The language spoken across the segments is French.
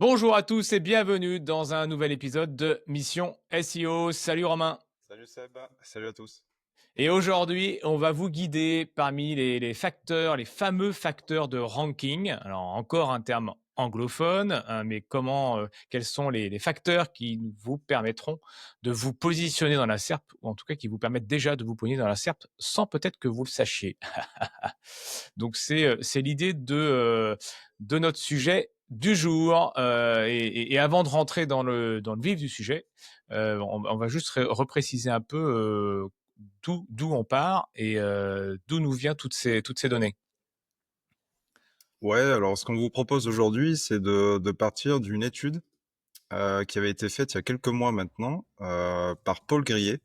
Bonjour à tous et bienvenue dans un nouvel épisode de Mission SEO. Salut Romain. Salut Seb, salut à tous. Et aujourd'hui, on va vous guider parmi les facteurs, les fameux facteurs de ranking. Alors encore un terme anglophone, hein, mais quels sont les facteurs qui vous permettront de vous positionner dans la SERP, ou en tout cas qui vous permettent déjà de vous positionner dans la SERP sans peut-être que vous le sachiez. Donc c'est l'idée de notre sujet du jour. Et avant de rentrer dans le vif du sujet, on va juste repréciser un peu d'où on part et d'où nous viennent toutes ces données. Ouais, alors ce qu'on vous propose aujourd'hui, c'est de partir d'une étude qui avait été faite il y a quelques mois maintenant par Paul Grillet.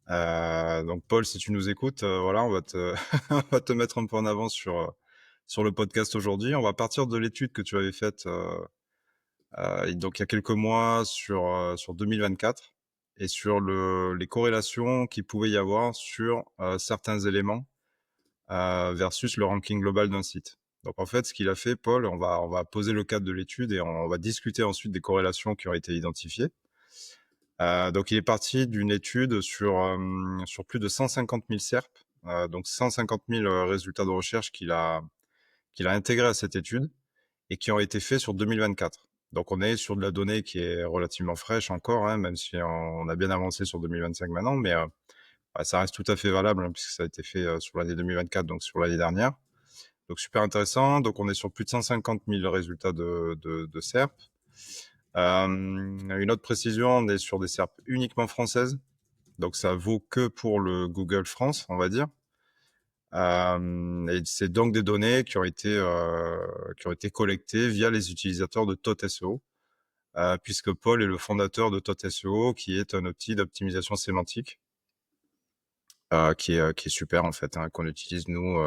Donc Paul, si tu nous écoutes, voilà, on va te, on va te mettre un peu en avant sur le podcast aujourd'hui. On va partir de l'étude que tu avais faite donc il y a quelques mois sur 2024 et sur les corrélations qu'il pouvait y avoir sur certains éléments versus le ranking global d'un site. Donc en fait, ce qu'il a fait, Paul, on va poser le cadre de l'étude et on va discuter ensuite des corrélations qui ont été identifiées. Donc il est parti d'une étude sur plus de 150 000 SERP, donc 150 000 résultats de recherche qu'il a intégrés à cette étude et qui ont été faits sur 2024. Donc on est sur de la donnée qui est relativement fraîche encore, hein, même si on a bien avancé sur 2025 maintenant, mais ça reste tout à fait valable, hein, puisque ça a été fait sur l'année 2024, donc sur l'année dernière. Donc super intéressant. Donc on est sur plus de 150 000 résultats de SERP. Une autre précision, on est sur des SERP uniquement françaises. Donc ça vaut que pour le Google France, on va dire. Et c'est donc des données qui ont été collectées via les utilisateurs de TOT SEO, puisque Paul est le fondateur de TOT SEO, qui est un outil d'optimisation sémantique, qui est super en fait, hein, qu'on utilise nous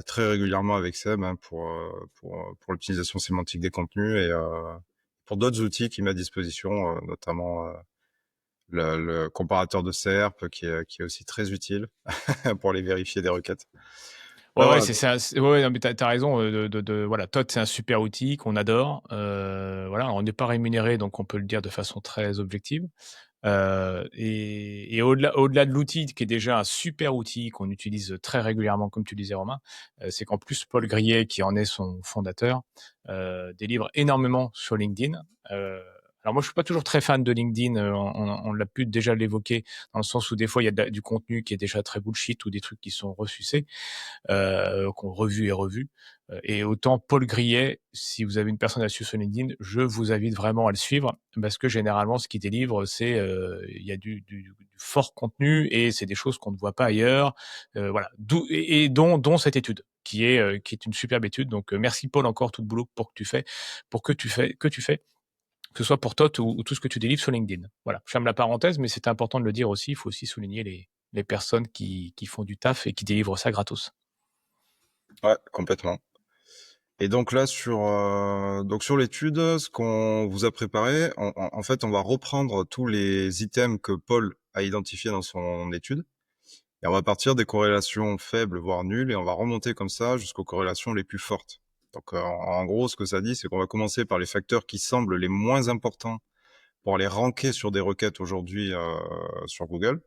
très régulièrement avec Seb, hein, pour l'optimisation sémantique des contenus et pour d'autres outils qu'il met à disposition, notamment le comparateur de SERP qui est aussi très utile pour aller vérifier des requêtes. Ouais, Voilà, ouais, voilà. c'est ça. Ouais, non, mais t'as raison. Voilà, Todd, c'est un super outil qu'on adore. Voilà, on n'est pas rémunéré, donc on peut le dire de façon très objective. Et au-delà de l'outil, qui est déjà un super outil qu'on utilise très régulièrement, comme tu disais Romain, c'est qu'en plus Paul Grillet, qui en est son fondateur, délivre énormément sur LinkedIn. Alors moi, je suis pas toujours très fan de LinkedIn. On l'a pu déjà l'évoquer dans le sens où des fois il y a du contenu qui est déjà très bullshit ou des trucs qui sont ressucés, qu'on revu et revu. Et autant Paul Grillet, si vous avez une personne à suivre sur LinkedIn, je vous invite vraiment à le suivre parce que généralement, ce qu'il délivre, c'est il y a du fort contenu et c'est des choses qu'on ne voit pas ailleurs. Voilà, dont cette étude qui est une superbe étude. Donc merci Paul encore tout le boulot que tu fais, que ce soit pour TOT ou tout ce que tu délivres sur LinkedIn. Voilà, je ferme la parenthèse, mais c'est important de le dire aussi. Il faut aussi souligner les personnes qui font du taf et qui délivrent ça gratos. Ouais, complètement. Et donc là, sur l'étude, ce qu'on vous a préparé, en fait, on va reprendre tous les items que Paul a identifiés dans son étude. Et on va partir des corrélations faibles, voire nulles, et on va remonter comme ça jusqu'aux corrélations les plus fortes. Donc, en gros, ce que ça dit, c'est qu'on va commencer par les facteurs qui semblent les moins importants pour les ranker sur des requêtes aujourd'hui sur Google.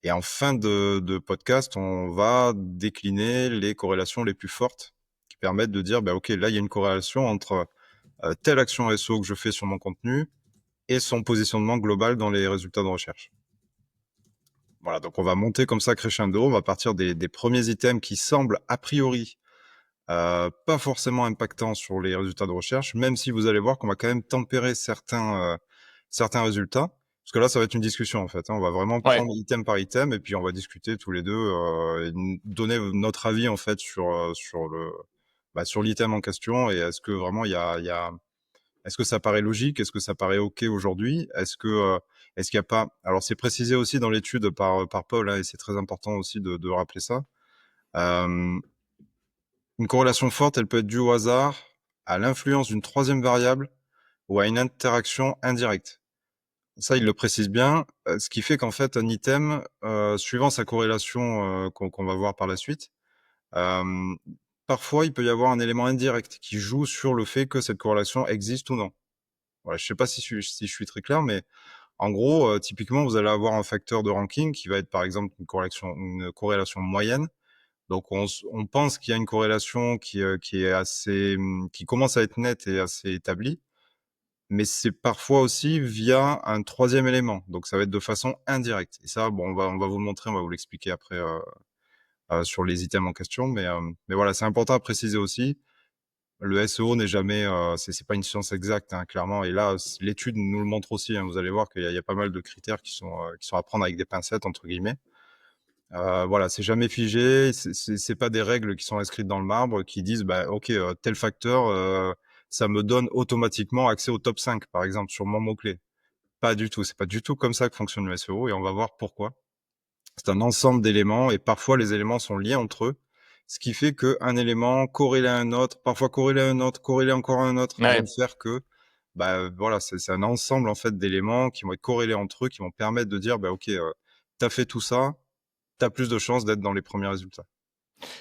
Et en fin de podcast, on va décliner les corrélations les plus fortes qui permettent de dire, bah, OK, là, il y a une corrélation entre telle action SEO que je fais sur mon contenu et son positionnement global dans les résultats de recherche. Voilà, donc on va monter comme ça crescendo, on va partir des premiers items qui semblent a priori pas forcément impactants sur les résultats de recherche, même si vous allez voir qu'on va quand même tempérer certains résultats, parce que là ça va être une discussion en fait, hein. On va vraiment Ouais. prendre item par item et puis on va discuter tous les deux et donner notre avis en fait sur l'item en question et est-ce que vraiment il y a est-ce que ça paraît logique? Est-ce que ça paraît OK aujourd'hui? Est-ce qu'il y a pas alors c'est précisé aussi dans l'étude par Paul, hein, et c'est très important aussi de rappeler ça. Hem, une corrélation forte, elle peut être due au hasard, à l'influence d'une troisième variable ou à une interaction indirecte. Ça, il le précise bien, ce qui fait qu'en fait un item, suivant sa corrélation, qu'on va voir par la suite, hem, parfois, il peut y avoir un élément indirect qui joue sur le fait que cette corrélation existe ou non. Voilà, je sais pas si je suis très clair, mais en gros, typiquement, vous allez avoir un facteur de ranking qui va être, par exemple, une corrélation moyenne. Donc, on pense qu'il y a une corrélation qui est assez, qui commence à être nette et assez établie, mais c'est parfois aussi via un troisième élément. Donc, ça va être de façon indirecte. Et ça, bon, on va vous le montrer, on va vous l'expliquer après sur les items en question. Mais voilà, c'est important à préciser aussi. Le SEO n'est jamais, c'est pas une science exacte, hein, clairement. Et là, l'étude nous le montre aussi, hein. Vous allez voir qu'il y a pas mal de critères qui sont à prendre avec des pincettes entre guillemets. Voilà, c'est jamais figé. C'est pas des règles qui sont inscrites dans le marbre qui disent, bah, ok, tel facteur, ça me donne automatiquement accès au top 5, par exemple, sur mon mot-clé. Pas du tout. C'est pas du tout comme ça que fonctionne le SEO et on va voir pourquoi. C'est un ensemble d'éléments et parfois les éléments sont liés entre eux, ce qui fait qu'un élément corrélé à un autre, parfois corrélé à un autre, corrélé encore à un autre, Ouais. vont faire que, bah, voilà, c'est un ensemble en fait d'éléments qui vont être corrélés entre eux, qui vont permettre de dire, bah, ok, t'as fait tout ça, t'as plus de chances d'être dans les premiers résultats.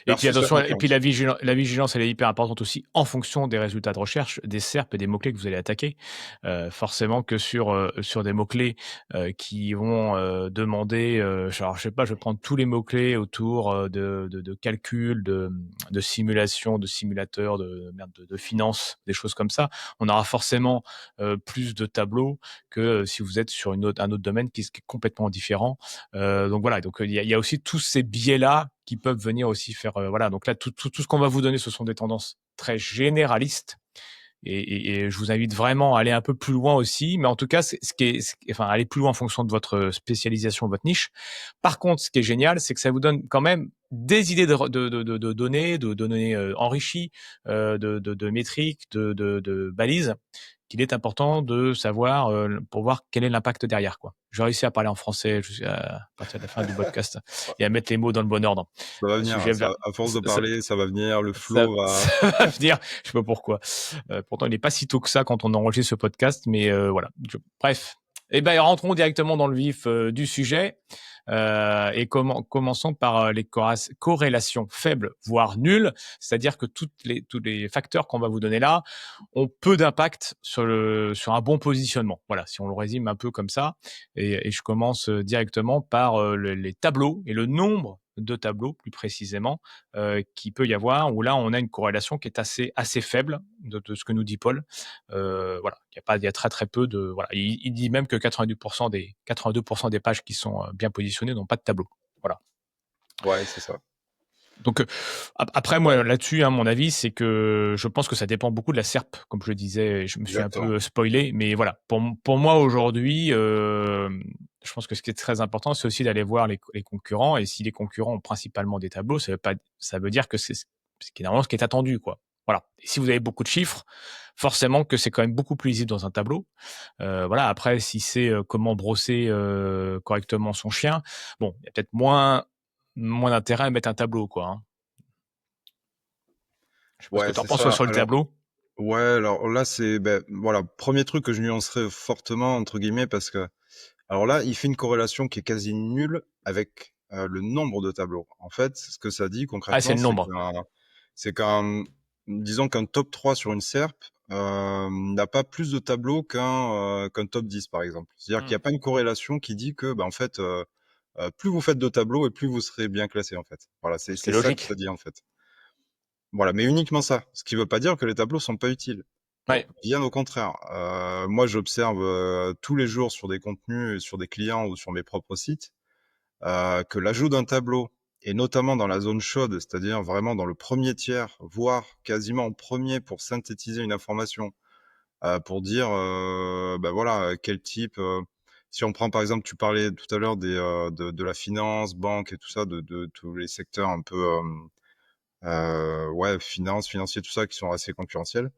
Et puis Versus attention, certains et puis termes. la vigilance, elle est hyper importante aussi en fonction des résultats de recherche, des SERP et des mots-clés que vous allez attaquer. Forcément que sur des mots-clés qui vont demander, alors je sais pas, je vais prendre tous les mots-clés autour de calcul, de simulation, de simulateur, de finance, des choses comme ça. On aura forcément plus de tableaux que si vous êtes sur un autre domaine qui est complètement différent. Donc voilà, donc il y a aussi tous ces biais-là qui peuvent venir aussi faire voilà. Donc là, tout ce qu'on va vous donner, ce sont des tendances très généralistes. Et je vous invite vraiment à aller un peu plus loin aussi, mais en tout cas, enfin, aller plus loin en fonction de votre spécialisation, votre niche. Par contre, ce qui est génial, c'est que ça vous donne quand même des idées de données enrichies, de métriques, de balises, qu'il est important de savoir pour voir quel est l'impact derrière, quoi. Je réussis à parler en français jusqu'à partir de la fin du podcast et à mettre les mots dans le bon ordre. Ça va À ce venir, hein, sujet, à force de ça, parler, ça va venir, le ça, flow va. ça va venir. Je sais pas pourquoi. Pourtant, il n'est pas si tôt que ça quand on enregistre ce podcast, mais voilà. Bref. Eh ben, rentrons directement dans le vif du sujet. Et commençons par les corrélations faibles, voire nulles, c'est-à-dire que tous les facteurs qu'on va vous donner là ont peu d'impact sur un bon positionnement. Voilà, si on le résume un peu comme ça. Et je commence directement par les tableaux et le nombre de tableaux, plus précisément, qu'il peut y avoir, où là, on a une corrélation qui est assez faible de ce que nous dit Paul. Voilà, il y a très très peu de. Voilà, il dit même que 82% des pages qui sont bien positionnées n'ont pas de tableau. Voilà. Ouais, c'est ça. Donc après moi là-dessus, hein, mon avis, c'est que je pense que ça dépend beaucoup de la SERP, comme je le disais. Je me suis un Exactement. peu spoilé, mais voilà. Pour moi aujourd'hui, je pense que ce qui est très important, c'est aussi d'aller voir les concurrents. Et si les concurrents ont principalement des tableaux, ça veut dire que c'est ce qui est normalement ce qui est attendu, quoi. Voilà. Et si vous avez beaucoup de chiffres, forcément que c'est quand même beaucoup plus lisible dans un tableau. Voilà. Après, si c'est comment brosser correctement son chien, bon, il y a peut-être moins d'intérêt à mettre un tableau, quoi. Hein. Je sais pas ce que Ouais, tu en c'est penses toi, ça. sur le Alors, tableau. ouais, alors là, ben, voilà, premier truc que je nuancerais fortement, entre guillemets, parce que, alors là, il fait une corrélation qui est quasi nulle avec le nombre de tableaux. En fait, ce que ça dit Ah, c'est concrètement, le nombre. disons qu'un top 3 sur une SERP n'a pas plus de tableaux qu'un top 10, par exemple. C'est-à-dire qu'il Hmm. n'y a pas une corrélation qui dit que, bah, en fait, plus vous faites de tableaux et plus vous serez bien classé, en fait. Voilà, Ce qui est c'est ça que logique. ça dit, en fait. Voilà, mais uniquement ça. Ce qui veut pas dire que les tableaux sont pas utiles. Ouais. Bien au contraire. Moi, j'observe tous les jours sur des contenus, sur des clients ou sur mes propres sites, que l'ajout d'un tableau, et notamment dans la zone chaude, c'est-à-dire vraiment dans le premier tiers, voire quasiment en premier pour synthétiser une information, pour dire, ben voilà, quel type. Si on prend par exemple, tu parlais tout à l'heure de la finance, banque et tout ça, de tous les secteurs un peu, ouais, finance, financier, tout ça, qui sont assez concurrentiels.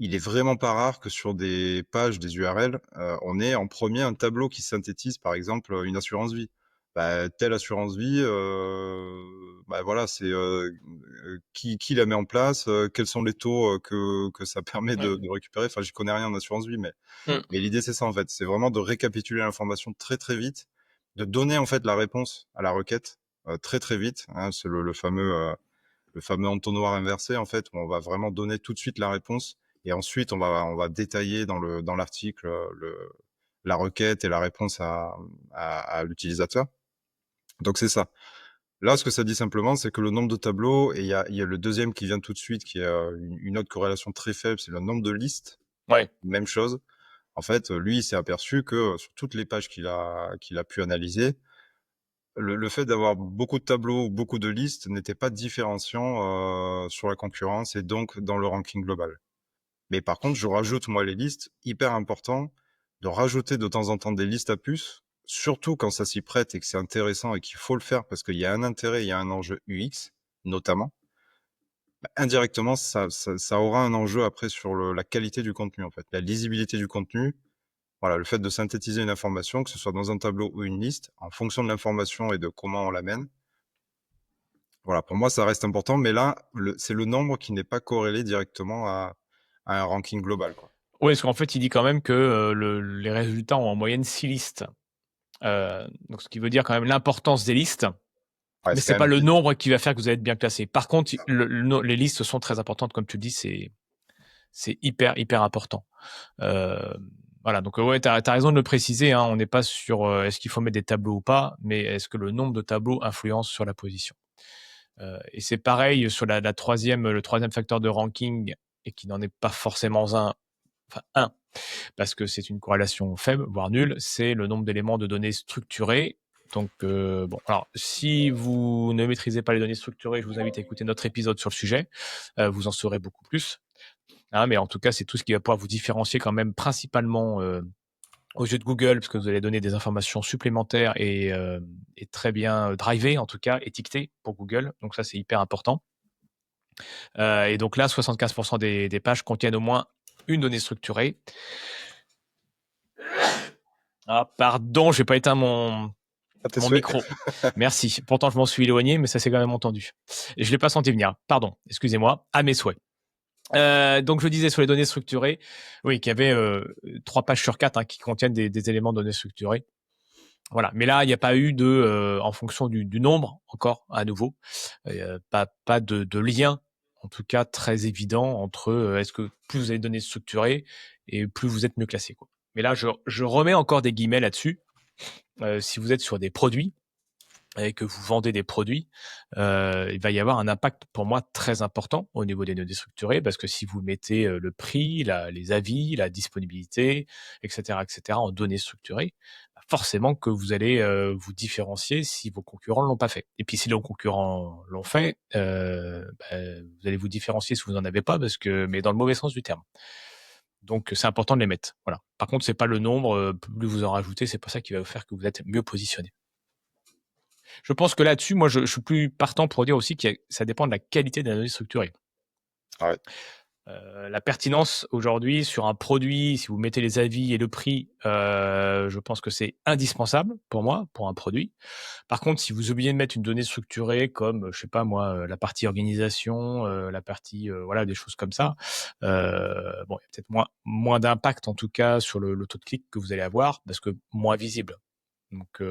Il est vraiment pas rare que sur des pages, des URL, on ait en premier un tableau qui synthétise, par exemple, une assurance vie. Bah, telle assurance vie, bah voilà, c'est qui la met en place, quels sont les taux que ça permet Ouais. de récupérer. Enfin, j'y connais rien en assurance vie, Hmm. mais l'idée c'est ça en fait, c'est vraiment de récapituler l'information très très vite, de donner en fait la réponse à la requête très très vite. Hein, c'est le le fameux entonnoir inversé, en fait, où on va vraiment donner tout de suite la réponse et ensuite on va détailler dans l'article la requête et la réponse à l'utilisateur. Donc c'est ça. Là, ce que ça dit simplement, c'est que le nombre de tableaux, et il y a le deuxième qui vient tout de suite, qui est une autre corrélation très faible, c'est le nombre de listes. Ouais. Même chose. En fait, lui, il s'est aperçu que sur toutes les pages qu'il a pu analyser, le fait d'avoir beaucoup de tableaux ou beaucoup de listes n'était pas différenciant sur la concurrence et donc dans le ranking global. Mais par contre, je rajoute moi les listes, hyper important de rajouter de temps en temps des listes à puces, surtout quand ça s'y prête et que c'est intéressant et qu'il faut le faire parce qu'il y a un intérêt, il y a un enjeu UX notamment. Bah, indirectement, ça aura un enjeu après sur la qualité du contenu en fait, la lisibilité du contenu. Voilà, le fait de synthétiser une information, que ce soit dans un tableau ou une liste, en fonction de l'information et de comment on l'amène. Voilà, pour moi, ça reste important, mais là, c'est le nombre qui n'est pas corrélé directement à un ranking global, quoi. Ouais, parce qu'en fait, il dit quand même que les résultats ont en moyenne 6 listes. Donc, ce qui veut dire quand même l'importance des listes. Ouais, Mais c'est c'est quand pas même le nombre qui va faire que vous allez être bien classé. Par contre, les listes sont très importantes, comme tu le dis, c'est hyper, hyper important. Voilà, donc ouais, t'as raison de le préciser, hein, on n'est pas sur est-ce qu'il faut mettre des tableaux ou pas, mais est-ce que le nombre de tableaux influence sur la position. Et c'est pareil sur le troisième facteur de ranking, et qui n'en est pas forcément un, parce que c'est une corrélation faible, voire nulle, c'est le nombre d'éléments de données structurés. Donc, bon, alors, si vous ne maîtrisez pas les données structurées, je vous invite à écouter notre épisode sur le sujet. Vous en saurez beaucoup plus. Hein, mais en tout cas, c'est tout ce qui va pouvoir vous différencier quand même principalement aux yeux de Google, parce que vous allez donner des informations supplémentaires et très bien drivées, en tout cas, étiquetées pour Google. Donc ça, c'est hyper important. Et donc là, 75% des pages contiennent au moins une donnée structurée. Ah, pardon, j'ai pas éteint mon tes souhaits. micro. Merci. Pourtant, je m'en suis éloigné, mais ça s'est quand même entendu. Et je l'ai pas senti venir. Pardon, excusez-moi. À mes souhaits. Donc, je disais sur les données structurées, oui, qu'il y avait 3 pages sur 4 qui contiennent des éléments de données structurées. Voilà. Mais là, il n'y a pas eu en fonction du nombre, encore, à nouveau, pas de lien, en tout cas très évident entre est-ce que plus vous avez de données structurées et plus vous êtes mieux classé, quoi. Mais là, je remets encore des guillemets là-dessus. Si vous êtes sur des produits et que vous vendez des produits, il va y avoir un impact pour moi très important au niveau des données structurées, parce que si vous mettez le prix, les avis, la disponibilité, etc., en données structurées, bah, forcément que vous allez vous différencier si vos concurrents l'ont pas fait. Et puis si nos concurrents l'ont fait, bah, vous allez vous différencier si vous n'en avez pas, mais dans le mauvais sens du terme. Donc c'est important de les mettre. Voilà. Par contre, c'est pas le nombre, plus vous en rajoutez, c'est pas ça qui va vous faire que vous êtes mieux positionné. Je pense que là-dessus, moi, je suis plus partant pour dire aussi que ça dépend de la qualité de la donnée structurée. Ah ouais. La pertinence aujourd'hui sur un produit, si vous mettez les avis et le prix, je pense que c'est indispensable pour moi, pour un produit. Par contre, si vous oubliez de mettre une donnée structurée comme, je sais pas moi, la partie organisation, la partie, voilà, des choses comme ça, bon, il y a peut-être moins d'impact en tout cas sur le taux de clic que vous allez avoir, parce que moins visible. Donc,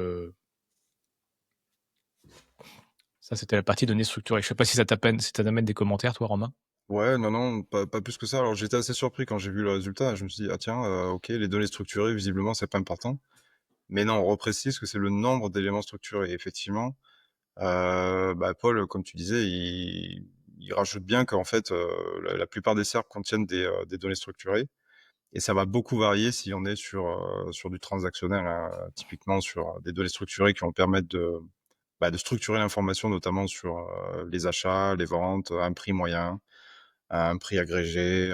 ça, c'était la partie données structurées. Je sais pas si ça t'amène des commentaires, toi, Romain. Ouais, non, non, pas plus que ça. Alors j'étais assez surpris quand j'ai vu le résultat. Je me suis dit, ah tiens, ok, les données structurées, visiblement, c'est pas important. Mais non, on reprécise que c'est le nombre d'éléments structurés. Effectivement, bah, Paul, comme tu disais, il rajoute bien qu'en fait, la plupart des SERPs contiennent des données structurées. Et ça va beaucoup varier si on est sur du transactionnel, hein, typiquement sur des données structurées qui vont permettre de structurer l'information, notamment sur les achats, les ventes, un prix moyen, un prix agrégé,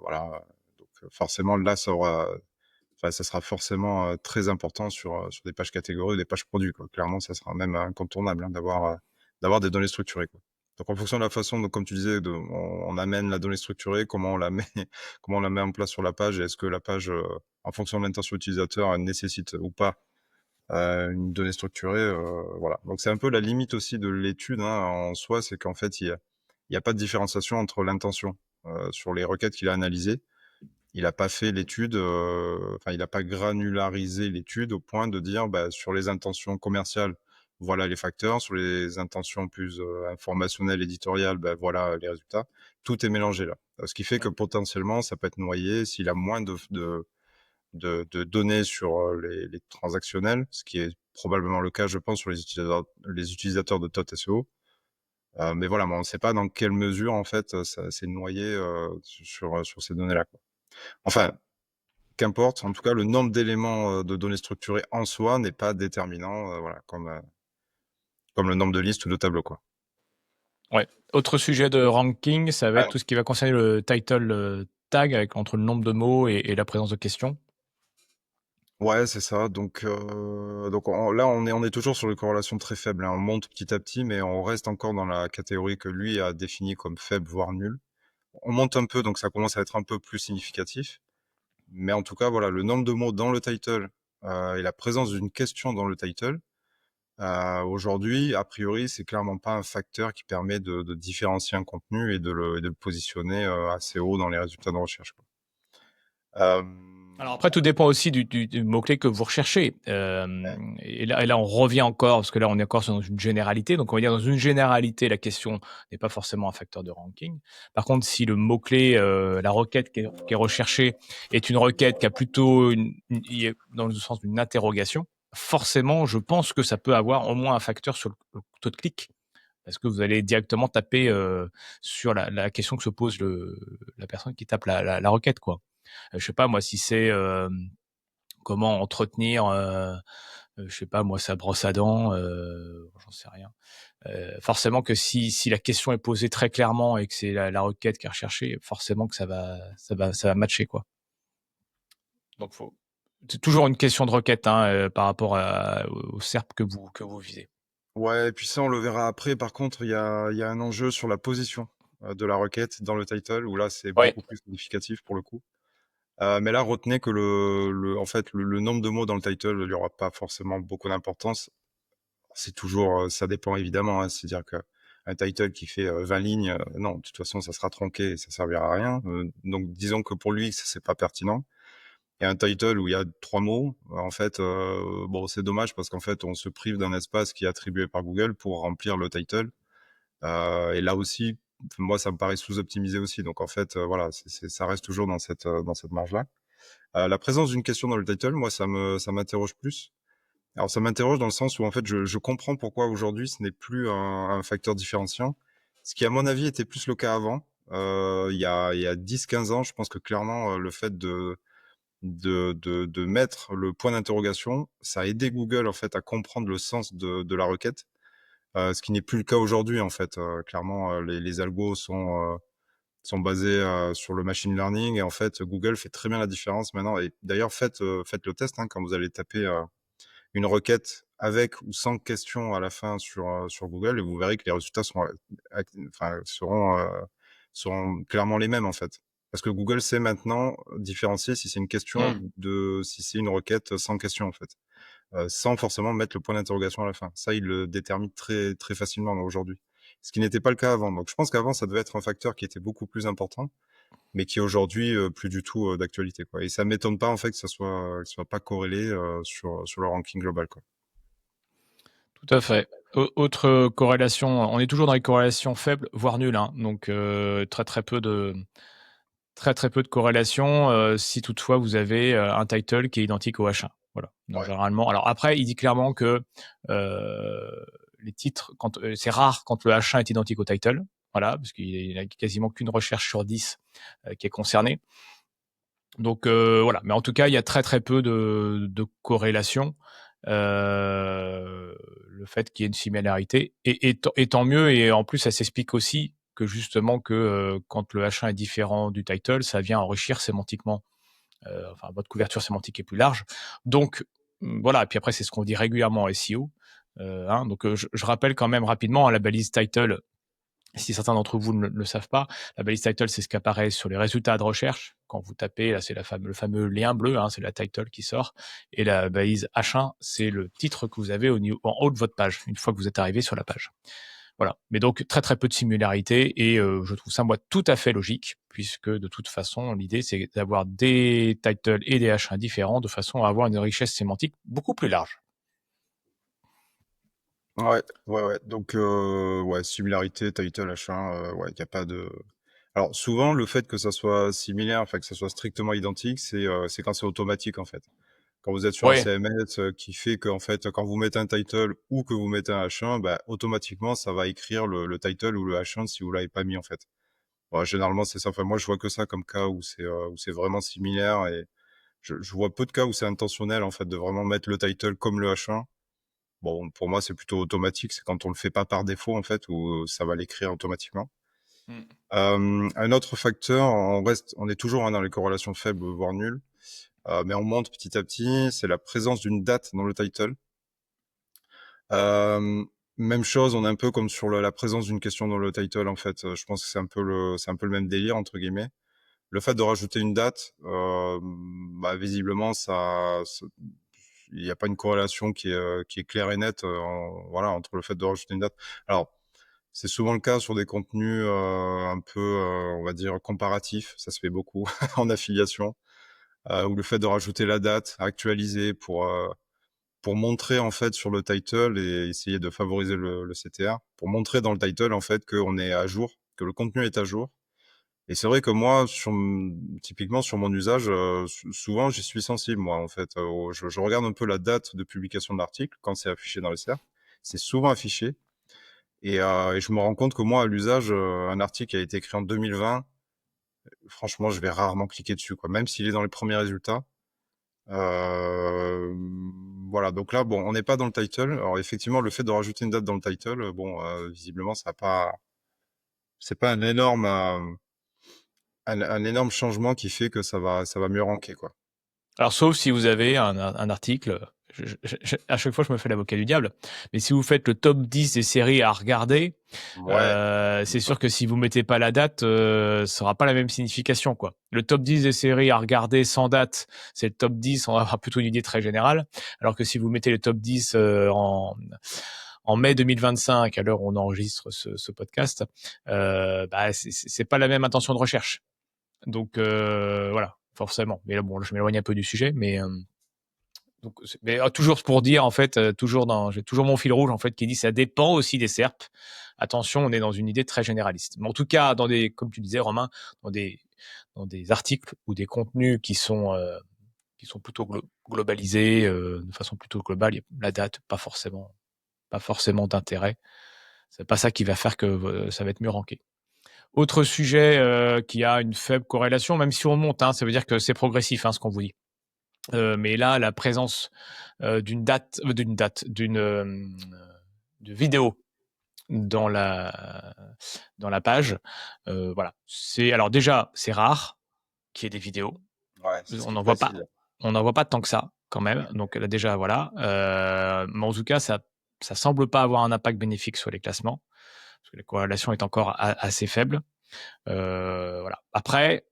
voilà. Donc forcément, là, ça sera forcément très important sur des pages catégories ou des pages produits, quoi. Clairement, ça sera même incontournable, hein, d'avoir des données structurées, quoi. Donc en fonction de la façon, donc, comme tu disais, on amène la donnée structurée, comment on la met, comment on la met en place sur la page, et est-ce que la page, en fonction de l'intention utilisateur, elle nécessite ou pas une donnée structurée, voilà. Donc c'est un peu la limite aussi de l'étude, hein, en soi, c'est qu'en fait, il y a pas de différenciation entre l'intention sur les requêtes qu'il a analysées. Il n'a pas fait l'étude, enfin, il n'a pas granularisé l'étude au point de dire, bah, sur les intentions commerciales, voilà les facteurs. Sur les intentions plus informationnelles, éditoriales, ben voilà les résultats. Tout est mélangé là. Ce qui fait que potentiellement, ça peut être noyé s'il a moins de données sur les transactionnels, ce qui est probablement le cas, je pense, sur les utilisateurs de TOT SEO. Mais voilà, on ne sait pas dans quelle mesure, en fait, ça s'est noyé sur ces données-là, quoi. Enfin, qu'importe, en tout cas, le nombre d'éléments de données structurées en soi n'est pas déterminant, voilà, comme le nombre de listes ou de tableaux, quoi. Ouais. Autre sujet de ranking, ça va être Ouais. tout ce qui va concerner le title tag avec entre le nombre de mots et la présence de questions. Ouais, c'est ça. Donc là, on est toujours sur les corrélations très faibles, hein. On monte petit à petit, mais on reste encore dans la catégorie que lui a définie comme faible, voire nulle. On monte un peu, donc ça commence à être un peu plus significatif. Mais en tout cas, voilà, le nombre de mots dans le title et la présence d'une question dans le title, aujourd'hui, a priori, c'est clairement pas un facteur qui permet de différencier un contenu et de le positionner assez haut dans les résultats de recherche, quoi. Euh, Alors après, tout dépend aussi du mot-clé que vous recherchez. Et là, on revient encore, parce que là, on est encore dans une généralité. Donc, on va dire dans une généralité, la question n'est pas forcément un facteur de ranking. Par contre, si le mot-clé, la requête qui est recherchée est une requête qui a plutôt il est dans le sens d'une interrogation, forcément, je pense que ça peut avoir au moins un facteur sur le taux de clic. Parce que vous allez directement taper sur la question que se pose la personne qui tape la requête, quoi. Je sais pas moi si c'est comment entretenir, je sais pas moi sa brosse à dents, j'en sais rien. Forcément que si la question est posée très clairement et que c'est la requête qui est recherchée, forcément que ça va matcher, quoi. Donc c'est toujours une question de requête, hein, par rapport au SERP que vous visez. ouais, et puis ça, on le verra après. Par contre, il y a un enjeu sur la position de la requête dans le title, où là, c'est Ouais. beaucoup plus significatif pour le coup. Mais là, retenez que en fait, le nombre de mots dans le title, il n'y aura pas forcément beaucoup d'importance. C'est toujours, ça dépend évidemment, hein. C'est-à-dire que un title qui fait 20 lignes, non, de toute façon, ça sera tronqué et ça servira à rien. Donc, disons que pour lui, ça, c'est pas pertinent. Et un title où il y a 3 mots, en fait, bon, c'est dommage parce qu'en fait, on se prive d'un espace qui est attribué par Google pour remplir le title. Et là aussi, moi, ça me paraît sous-optimisé aussi. Donc, en fait, voilà, ça reste toujours dans cette marge-là. La présence d'une question dans le title, moi, ça m'interroge plus. Alors, ça m'interroge dans le sens où, en fait, je comprends pourquoi aujourd'hui ce n'est plus un facteur différenciant. Ce qui, à mon avis, était plus le cas avant. Il y a 10-15 ans, je pense que clairement, le fait de mettre le point d'interrogation, ça a aidé Google, en fait, à comprendre le sens de la requête. Ce qui n'est plus le cas aujourd'hui, en fait. Clairement, les algos sont basés sur le machine learning et en fait, Google fait très bien la différence maintenant. Et d'ailleurs, faites le test, hein, quand vous allez taper une requête avec ou sans question à la fin sur Google et vous verrez que les résultats enfin, seront clairement les mêmes en fait. Parce que Google sait maintenant différencier si c'est une question Mmh. de si c'est une requête sans question en fait, sans forcément mettre le point d'interrogation à la fin. Ça, il le détermine très très facilement aujourd'hui. Ce qui n'était pas le cas avant. Donc je pense qu'avant ça devait être un facteur qui était beaucoup plus important, mais qui est aujourd'hui plus du tout d'actualité, quoi. Et ça m'étonne pas en fait que ça soit pas corrélé sur le ranking global, quoi. Tout à fait. Autre corrélation, on est toujours dans les corrélations faibles, voire nulles, hein, donc très peu de corrélation, si toutefois vous avez un title qui est identique au H1. Voilà. Donc Ouais. généralement, alors après, il dit clairement que les titres, c'est rare quand le H1 est identique au title. Voilà, parce qu'il n'y a quasiment qu'une recherche sur 10 qui est concernée. Donc voilà, mais en tout cas, il y a très très peu de corrélation. Le fait qu'il y ait une similarité, et tant mieux, et en plus, ça s'explique aussi que justement que quand le H1 est différent du title, ça vient enrichir sémantiquement, enfin votre couverture sémantique est plus large. Donc voilà, et puis après, c'est ce qu'on dit régulièrement en SEO. Hein, donc je rappelle quand même rapidement, hein, la balise title, si certains d'entre vous ne le savent pas, la balise title, c'est ce qui apparaît sur les résultats de recherche. Quand vous tapez, là, c'est le fameux lien bleu, hein, c'est la title qui sort. Et la balise H1, c'est le titre que vous avez en haut de votre page, une fois que vous êtes arrivé sur la page. Voilà. Mais donc, très très peu de similarité, et je trouve ça, moi, tout à fait logique, puisque de toute façon, l'idée, c'est d'avoir des titles et des H1 différents, de façon à avoir une richesse sémantique beaucoup plus large. Ouais, ouais, ouais. Donc, ouais, similarité, title, machin, ouais, il y a pas de. Alors, souvent, le fait que ça soit similaire, enfin, que ça soit strictement identique, c'est quand c'est automatique, en fait. Quand vous êtes sur un Ouais. CMS qui fait que, en fait, quand vous mettez un title ou que vous mettez un H1, bah, automatiquement, ça va écrire le title ou le H1 si vous l'avez pas mis, en fait. Ouais, généralement, c'est ça. Enfin, moi, je vois que ça comme cas où c'est vraiment similaire et je vois peu de cas où c'est intentionnel, en fait, de vraiment mettre le title comme le H1. Bon, pour moi, c'est plutôt automatique. C'est quand on le fait pas par défaut, en fait, où ça va l'écrire automatiquement. Mm. Un autre facteur, on est toujours hein, dans les corrélations faibles, voire nulles, mais on monte petit à petit, c'est la présence d'une date dans le title. Euh, Même chose, on est un peu comme sur la présence d'une question dans le title, en fait. Je pense que c'est un peu le même délire, entre guillemets. Le fait de rajouter une date, bah, visiblement, il n'y a pas une corrélation qui est claire et nette, voilà, entre le fait de rajouter une date. Alors, c'est souvent le cas sur des contenus un peu, on va dire, comparatifs. Ça se fait beaucoup en affiliation, où le fait de rajouter la date actualisée pour montrer en fait sur le title et essayer de favoriser le CTR, pour montrer dans le title en fait qu'on est à jour, que le contenu est à jour. Et c'est vrai que moi, typiquement sur mon usage, souvent j'y suis sensible moi en fait. Je regarde un peu la date de publication de l'article quand c'est affiché dans le SERP. C'est souvent affiché. Et je me rends compte que moi, à l'usage, un article qui a été écrit en 2020, franchement, je vais rarement cliquer dessus, quoi. Même s'il est dans les premiers résultats. Euh, voilà. Donc là, bon, on n'est pas dans le title. Alors effectivement, le fait de rajouter une date dans le title, bon, visiblement, c'est pas un énorme changement qui fait que ça va mieux ranker, quoi. Alors, sauf si vous avez un article, à chaque fois je me fais l'avocat du diable, mais si vous faites le top 10 des séries à regarder, Ouais. c'est sûr que si vous mettez pas la date, ça aura pas la même signification, quoi. Le top 10 des séries à regarder sans date, c'est le top 10, on aura plutôt une idée très générale, alors que si vous mettez le top 10 en mai 2025, à l'heure où on enregistre ce podcast, bah, c'est pas la même intention de recherche. Donc voilà, forcément. Mais là, bon, je m'éloigne un peu du sujet, donc, mais toujours pour dire en fait, j'ai toujours mon fil rouge en fait qui dit ça dépend aussi des SERP. Attention, on est dans une idée très généraliste. Mais en tout cas, comme tu disais Romain, dans des dans des articles ou des contenus qui sont plutôt globalisés de façon plutôt globale, la date pas forcément d'intérêt. C'est pas ça qui va faire que ça va être mieux ranké. Autre sujet qui a une faible corrélation, même si on monte, hein, ça veut dire que c'est progressif, hein, ce qu'on vous dit. Mais là, la présence d'une de vidéo dans la page, voilà. Alors déjà, c'est rare qu'il y ait des vidéos. Ouais, c'est ce On qui n'en voit pas, précise. on n'en voit pas tant que ça quand même. Donc là déjà, voilà. Mais en tout cas, ça semble pas avoir un impact bénéfique sur les classements parce que la corrélation est encore assez faible. Voilà. Après,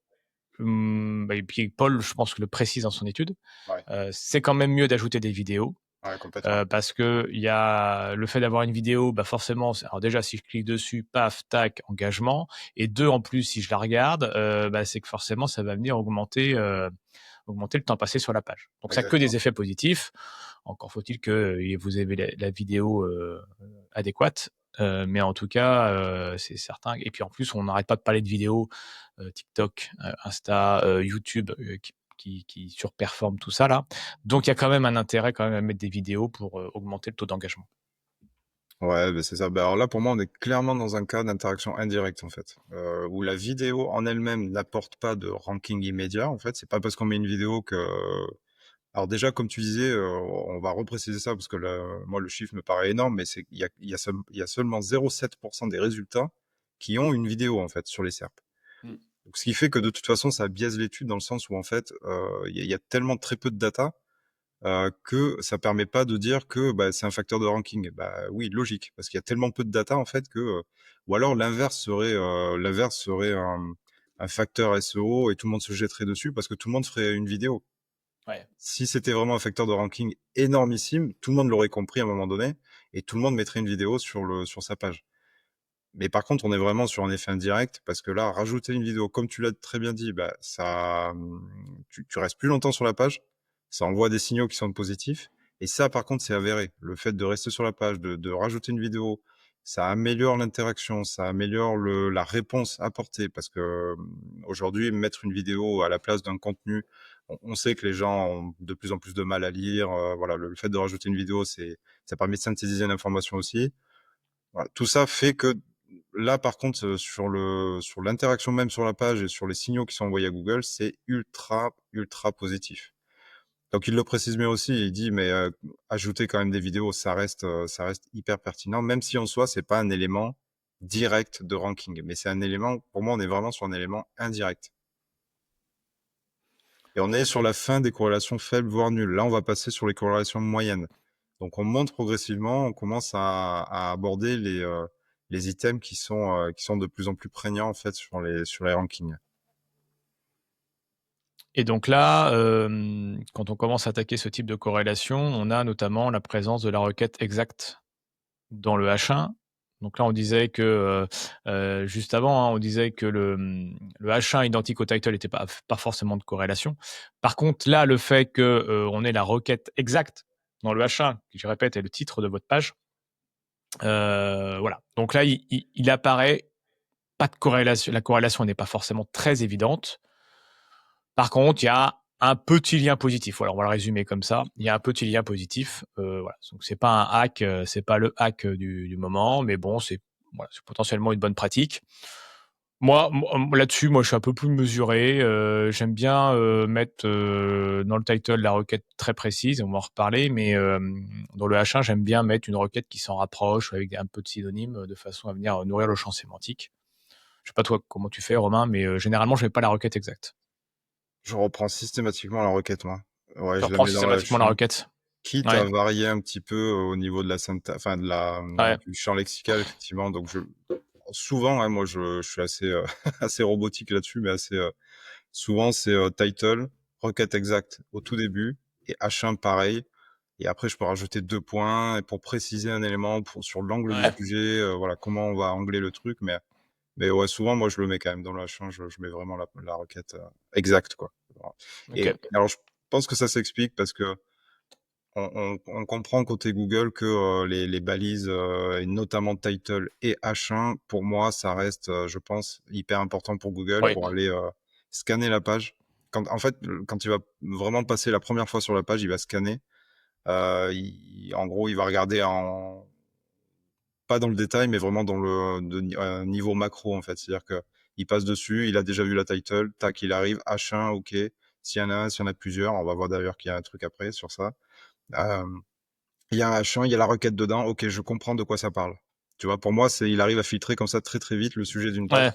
et puis Paul, je pense que le précise dans son étude, Ouais, c'est quand même mieux d'ajouter des vidéos ouais, complètement. parce que il y a le fait d'avoir une vidéo, bah forcément, alors déjà si je clique dessus, paf, tac, engagement, et deux en plus si je la regarde, bah, c'est que forcément ça va venir augmenter le temps passé sur la page. Donc ça a que des Exactement. effets positifs. Encore faut-il que vous avez la vidéo adéquate. Mais en tout cas, c'est certain. Et puis en plus, on n'arrête pas de parler de vidéos, TikTok, Insta, YouTube, qui surperforment tout ça là. Donc il y a quand même un intérêt quand même à mettre des vidéos pour augmenter le taux d'engagement. Ouais, ben c'est ça. Ben alors là, pour moi, on est clairement dans un cas d'interaction indirecte, en fait, où la vidéo en elle-même n'apporte pas de ranking immédiat. En fait, c'est pas parce qu'on met une vidéo que. Alors déjà, comme tu disais, on va repréciser ça parce que moi, le chiffre me paraît énorme, mais il y a seulement 0,7% des résultats qui ont une vidéo, en fait, sur les SERP. Mm. Donc, ce qui fait que de toute façon, ça biaise l'étude dans le sens où, en fait, il y a tellement très peu de data que ça permet pas de dire que bah, c'est un facteur de ranking. Bah oui, logique, parce qu'il y a tellement peu de data en fait que, ou alors l'inverse serait un facteur SEO et tout le monde se jetterait dessus parce que tout le monde ferait une vidéo. Ouais. Si c'était vraiment un facteur de ranking énormissime, tout le monde l'aurait compris à un moment donné et tout le monde mettrait une vidéo sur sa page. Mais par contre, on est vraiment sur un effet indirect parce que là, rajouter une vidéo, comme tu l'as très bien dit, bah, tu restes plus longtemps sur la page, ça envoie des signaux qui sont positifs Et ça, par contre, c'est avéré. Le fait de rester sur la page, de rajouter une vidéo, ça améliore l'interaction, ça améliore la réponse apportée. Parce que aujourd'hui, mettre une vidéo à la place d'un contenu, on sait que les gens ont de plus en plus de mal à lire. Voilà, le fait de rajouter une vidéo, ça permet de synthétiser l'information aussi. Voilà, tout ça fait que là, par contre, sur l'interaction même sur la page et sur les signaux qui sont envoyés à Google, c'est ultra, ultra positif. Donc il le précise bien aussi, il dit mais ajouter quand même des vidéos, ça reste hyper pertinent, même si en soi c'est pas un élément direct de ranking, mais c'est un élément, pour moi on est vraiment sur un élément indirect. Et on est sur la fin des corrélations faibles voire nulles. Là on va passer sur les corrélations moyennes. Donc on monte progressivement, on commence à aborder les items qui sont de plus en plus prégnants en fait sur les rankings. Et donc là, quand on commence à attaquer ce type de corrélation, on a notamment la présence de la requête exacte dans le H1. Donc là, on disait que, juste avant, hein, on disait que le H1 identique au title n'était pas forcément de corrélation. Par contre, là, le fait que on ait la requête exacte dans le H1, qui, je répète, est le titre de votre page, voilà. Donc là, il apparaît pas de corrélation. La corrélation n'est pas forcément très évidente. Par contre, il y a un petit lien positif. Voilà, on va le résumer comme ça. Il y a un petit lien positif. Voilà. Donc c'est pas un hack, c'est pas le hack du moment, mais bon, c'est potentiellement une bonne pratique. Moi, là-dessus, je suis un peu plus mesuré. J'aime bien mettre dans le title la requête très précise. On va en reparler, mais dans le H1, j'aime bien mettre une requête qui s'en rapproche avec un peu de synonymes de façon à venir nourrir le champ sémantique. Je sais pas toi comment tu fais, Romain, mais généralement, je mets pas la requête exacte. Je reprends systématiquement la requête, moi. Ouais, Tu je la reprends mets dans la systématiquement la H1. requête. Quitte à Ouais. varier un petit peu au niveau de la syntaxe, enfin Ouais. du champ lexical, effectivement. Donc souvent, hein, moi, je suis assez, assez robotique là-dessus, mais assez, souvent, c'est title, requête exacte au tout début, et H1 pareil. Et après, je peux rajouter 2 points et pour préciser un élément sur l'angle du Ouais. sujet, voilà, comment on va angler le truc. Mais ouais, souvent, moi, je le mets quand même dans le H1, je mets vraiment la requête exacte, quoi. Voilà. Et Ok. alors, je pense que ça s'explique parce que on comprend côté Google que les balises, et notamment title et H1, pour moi, ça reste, je pense, hyper important pour Google Oui. pour aller scanner la page. En fait, quand il va vraiment passer la première fois sur la page, il va scanner. En gros, il va regarder pas dans le détail, mais vraiment dans niveau macro, en fait. C'est-à-dire que il passe dessus, il a déjà vu la title, tac, il arrive, H1, ok. S'il y en a un, s'il y en a plusieurs, on va voir d'ailleurs qu'il y a un truc après sur ça. Euh, il y a un H1, il y a la requête dedans, ok, je comprends de quoi ça parle. Tu vois, pour moi, il arrive à filtrer comme ça très très vite le sujet d'une page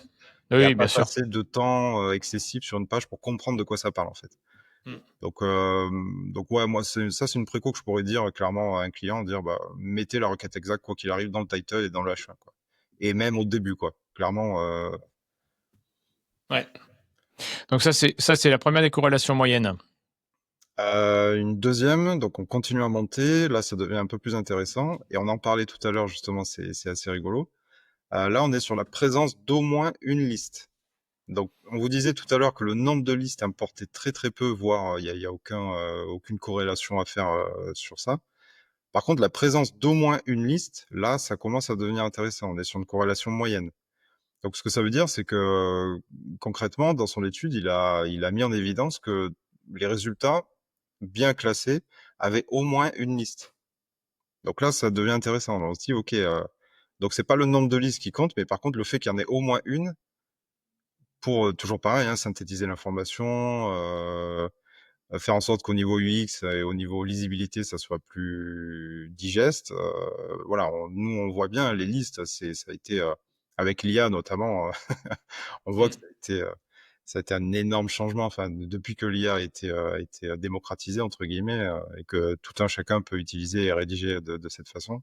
Ouais. et à Oui, pas bien sûr. passer de temps excessif sur une page pour comprendre de quoi ça parle en fait. Mm. Donc, ouais, moi, c'est une préco que je pourrais dire clairement à un client, dire, bah, mettez la requête exacte quoi qu'il arrive dans le title et dans le H1, quoi. Et même au début, quoi. Clairement. Ouais. Donc ça, c'est la première des corrélations moyennes. Une deuxième, donc on continue à monter. Là, ça devient un peu plus intéressant. Et on en parlait tout à l'heure, justement, c'est assez rigolo. Là, on est sur la présence d'au moins une liste. Donc, on vous disait tout à l'heure que le nombre de listes importait très très peu, voire il y a aucune corrélation à faire sur ça. Par contre, la présence d'au moins une liste, là, ça commence à devenir intéressant. On est sur une corrélation moyenne. Donc, ce que ça veut dire, c'est que concrètement, dans son étude, il a mis en évidence que les résultats bien classés avaient au moins une liste. Donc là, ça devient intéressant. On se dit, ok, donc c'est pas le nombre de listes qui compte, mais par contre, le fait qu'il y en ait au moins une pour toujours pareil, hein, synthétiser l'information, faire en sorte qu'au niveau UX et au niveau lisibilité, ça soit plus digeste. Voilà, nous on voit bien les listes, ça a été avec l'IA notamment, on voit que Mm. ça a été un énorme changement. Enfin, depuis que l'IA a été démocratisée entre guillemets et que tout un chacun peut utiliser et rédiger de cette façon.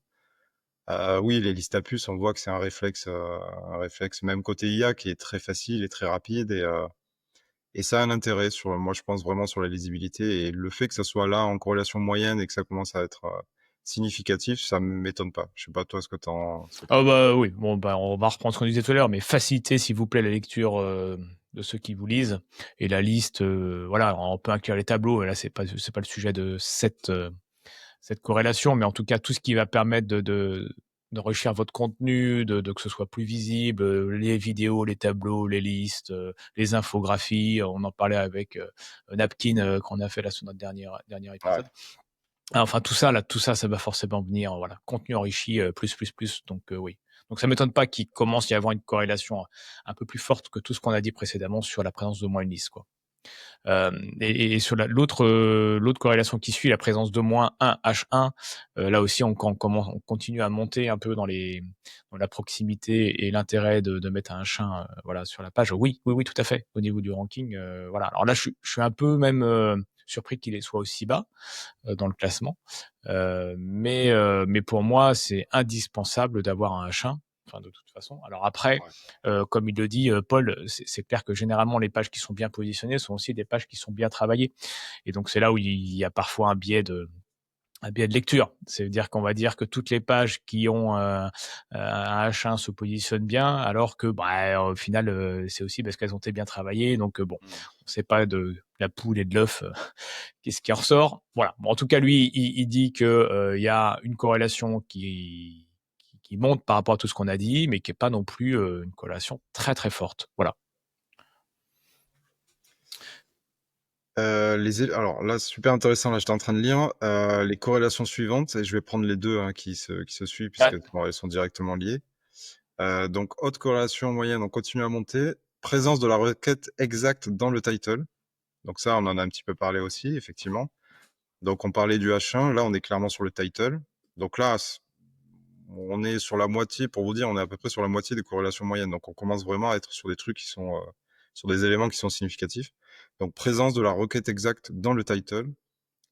Oui, les listes à puces, on voit que c'est un réflexe même côté IA qui est très facile et très rapide et ça a un intérêt moi je pense vraiment sur la lisibilité et le fait que ça soit là en corrélation moyenne et que ça commence à être significatif, ça m'étonne pas. Je sais pas toi ce que Ah t'en penses. bah oui, bon bah on va reprendre ce qu'on disait tout à l'heure, mais facilitez s'il vous plaît la lecture de ceux qui vous lisent et la liste. Voilà, on peut inclure les tableaux. Et là, c'est pas le sujet de cette corrélation, mais en tout cas, tout ce qui va permettre d'enrichir votre contenu, que ce soit plus visible, les vidéos, les tableaux, les listes, les infographies. On en parlait avec Napkin qu'on a fait là sur notre dernier Ouais. épisode. Enfin, tout ça va forcément venir, voilà, contenu enrichi, plus. Donc, oui. Donc, ça m'étonne pas qu'il commence à y avoir une corrélation un peu plus forte que tout ce qu'on a dit précédemment sur la présence d'au moins une liste, quoi. Et sur l'autre corrélation qui suit, la présence d'au moins un H1, là aussi, on continue à monter un peu dans la proximité et l'intérêt de mettre un H1, voilà, sur la page. Oui, tout à fait, au niveau du ranking, voilà. Alors là, je suis un peu même surpris qu'il soit aussi bas dans le classement. Mais pour moi, c'est indispensable d'avoir un H1. Enfin, de toute façon. Alors après, Ouais. comme il le dit, Paul, c'est clair que généralement, les pages qui sont bien positionnées sont aussi des pages qui sont bien travaillées. Et donc, c'est là où il y a parfois un biais de lecture. C'est-à-dire qu'on va dire que toutes les pages qui ont un H1 se positionnent bien, alors que au final, c'est aussi parce qu'elles ont été bien travaillées. Donc bon, Mm. on ne sait pas de la poule et de l'œuf qu'est-ce qui en ressort. Voilà. Bon, en tout cas, lui, il dit que y a une corrélation qui monte par rapport à tout ce qu'on a dit, mais qui n'est pas non plus une corrélation très très forte. Voilà. Alors là, c'est super intéressant. Là, j'étais en train de lire les corrélations suivantes et je vais prendre les deux hein, qui se suivent puisque Ouais. bon, elles sont directement liées. Donc, haute corrélation moyenne, on continue à monter. Présence de la requête exacte dans le title. Donc ça, on en a un petit peu parlé aussi, effectivement. Donc, on parlait du H1. Là, on est clairement sur le title. Donc là, on est sur la moitié, pour vous dire, on est à peu près sur la moitié des corrélations moyennes. Donc, on commence vraiment à être sur des trucs qui sont, sur des éléments qui sont significatifs. Donc, présence de la requête exacte dans le title.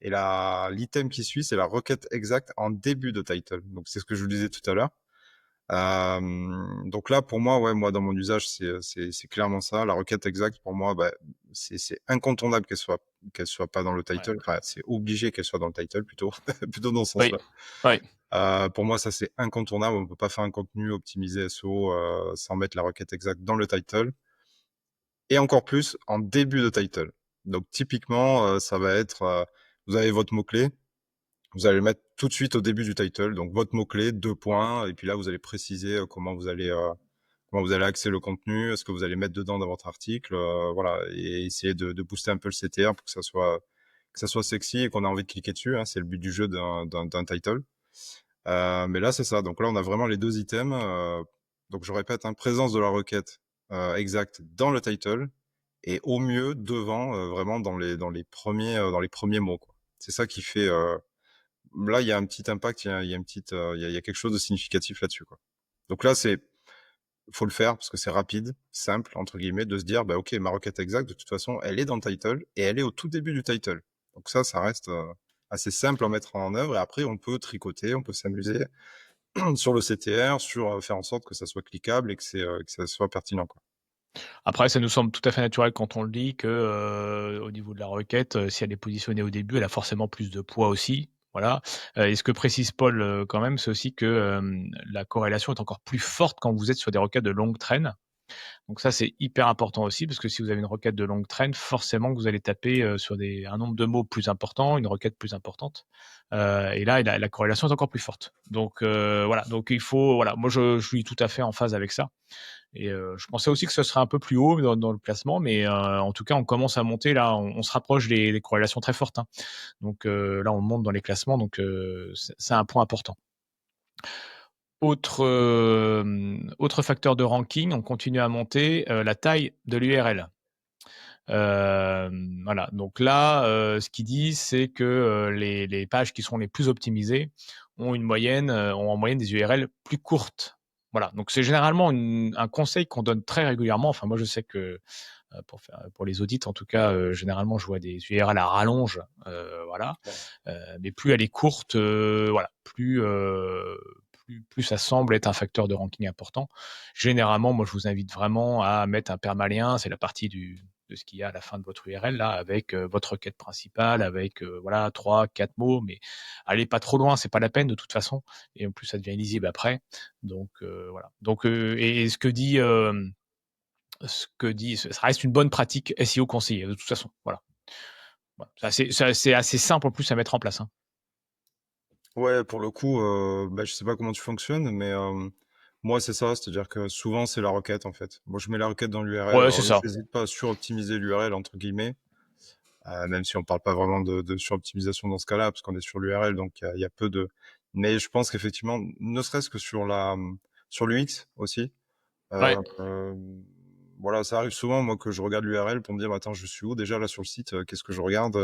Et l'item qui suit, c'est la requête exacte en début de title. Donc, c'est ce que je vous disais tout à l'heure. Donc là, pour moi, ouais, moi, dans mon usage, c'est clairement ça. La requête exacte, pour moi, c'est incontournable qu'elle soit pas dans le Ouais. title. Enfin, c'est obligé qu'elle soit dans le title, plutôt, plutôt dans ce Oui. sens-là. Oui. Pour moi, ça, c'est incontournable. On peut pas faire un contenu optimisé SEO sans mettre la requête exacte dans le title. Et encore plus en début de title. Donc, typiquement, ça va être, vous avez votre mot-clé, vous allez le mettre tout de suite au début du title. Donc, votre mot-clé, 2 points, et puis là, vous allez préciser comment vous allez axer le contenu, ce que vous allez mettre dedans dans votre article, voilà, et essayer de booster un peu le CTR pour que ça soit sexy et qu'on ait envie de cliquer dessus. Hein, c'est le but du jeu d'un title. Mais là, c'est ça. Donc là, on a vraiment les deux items. Donc je répète, hein, présence de la requête exacte dans le title et au mieux devant, vraiment dans les premiers mots, quoi. C'est ça qui fait. Là, il y a un petit impact, il y a une petite, il y a quelque chose de significatif là-dessus, quoi. Donc là, faut le faire parce que c'est rapide, simple entre guillemets, de se dire, bah ok, ma requête exacte, de toute façon, elle est dans le title et elle est au tout début du title. Donc ça reste assez simple à mettre en œuvre et après, on peut tricoter, on peut s'amuser sur le CTR, sur faire en sorte que ça soit cliquable et que ça soit pertinent, quoi. Après, ça nous semble tout à fait naturel quand on le dit que, au niveau de la requête, si elle est positionnée au début, elle a forcément plus de poids aussi. Voilà. Et ce que précise Paul, quand même, c'est aussi que, la corrélation est encore plus forte quand vous êtes sur des requêtes de longue traîne. Donc ça, c'est hyper important aussi parce que si vous avez une requête de longue traîne, forcément que vous allez taper, sur un nombre de mots plus important, une requête plus importante. Et là, la corrélation est encore plus forte. Donc, voilà, donc il faut voilà, moi je suis tout à fait en phase avec ça. Et je pensais aussi que ce serait un peu plus haut dans le classement, mais en tout cas, on commence à monter là, on se rapproche des corrélations très fortes, hein. Donc là, on monte dans les classements, donc c'est un point important. Autre facteur de ranking, on continue à monter, la taille de l'URL. Voilà, donc là, ce qu'il dit, c'est que les pages qui sont les plus optimisées ont en moyenne des URL plus courtes. Voilà, donc c'est généralement un conseil qu'on donne très régulièrement. Enfin, moi, je sais que pour les audits, en tout cas, généralement, je vois des URL à rallonge, voilà. Ouais. Mais plus elle est courte, voilà, plus ça semble être un facteur de ranking important. Généralement, moi, je vous invite vraiment à mettre un permalien. C'est la partie de ce qu'il y a à la fin de votre URL là, avec votre requête principale, avec voilà 3, 4 mots, mais allez pas trop loin, c'est pas la peine de toute façon. Et en plus, ça devient illisible après. Donc voilà. Donc et ce que dit, ça reste une bonne pratique SEO conseillée de toute façon. Voilà. Voilà. C'est assez simple en plus à mettre en place, hein. Ouais, pour le coup, bah, je sais pas comment tu fonctionnes, mais moi, c'est ça. C'est-à-dire que souvent, c'est la requête, en fait. Moi, je mets la requête dans l'URL. Ouais, Alors c'est là, ça. j'hésite pas à suroptimiser l'URL, entre guillemets, même si on parle pas vraiment de suroptimisation dans ce cas-là, parce qu'on est sur l'URL, donc il y a peu de... Mais je pense qu'effectivement, ne serait-ce que sur sur l'UX aussi, Ouais. euh, voilà, ça arrive souvent, moi, que je regarde l'URL pour me dire, bah, attends, je suis où déjà là sur le site? Qu'est-ce que je regarde?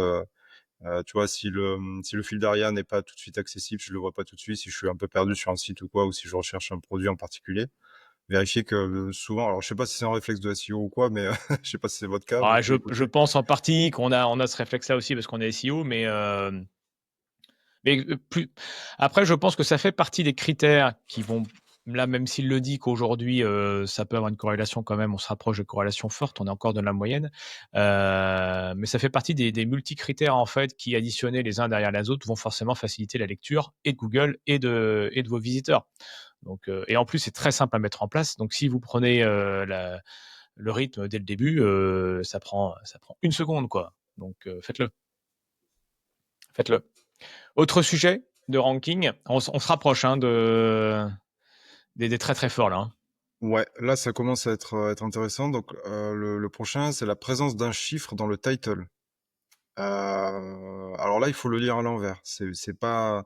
Tu vois, si le fil d'Aria n'est pas tout de suite accessible, je le vois pas tout de suite, si je suis un peu perdu sur un site ou quoi, ou si je recherche un produit en particulier, vérifier que souvent, alors je sais pas si c'est un réflexe de SEO ou quoi, mais je sais pas si c'est votre cas, vous, Ouais, de votre je côté. pense en partie qu'on a ce réflexe-là aussi parce qu'on est SEO, mais plus après, je pense que ça fait partie des critères qui vont là, même s'il le dit qu'aujourd'hui, ça peut avoir une corrélation quand même, on se rapproche de corrélation forte, on est encore dans la moyenne, mais ça fait partie des multi-critères, en fait, qui, additionnés les uns derrière les autres, vont forcément faciliter la lecture et de Google et de vos visiteurs. Donc, et en plus, c'est très simple à mettre en place. Donc, si vous prenez le rythme dès le début, ça prend une seconde, quoi. Donc, faites-le. Faites-le. Autre sujet de ranking, on se rapproche hein, des très très forts là. Hein. Ouais, là, ça commence à être intéressant. Donc, le prochain, c'est la présence d'un chiffre dans le title. Alors là, il faut le lire à l'envers. C'est pas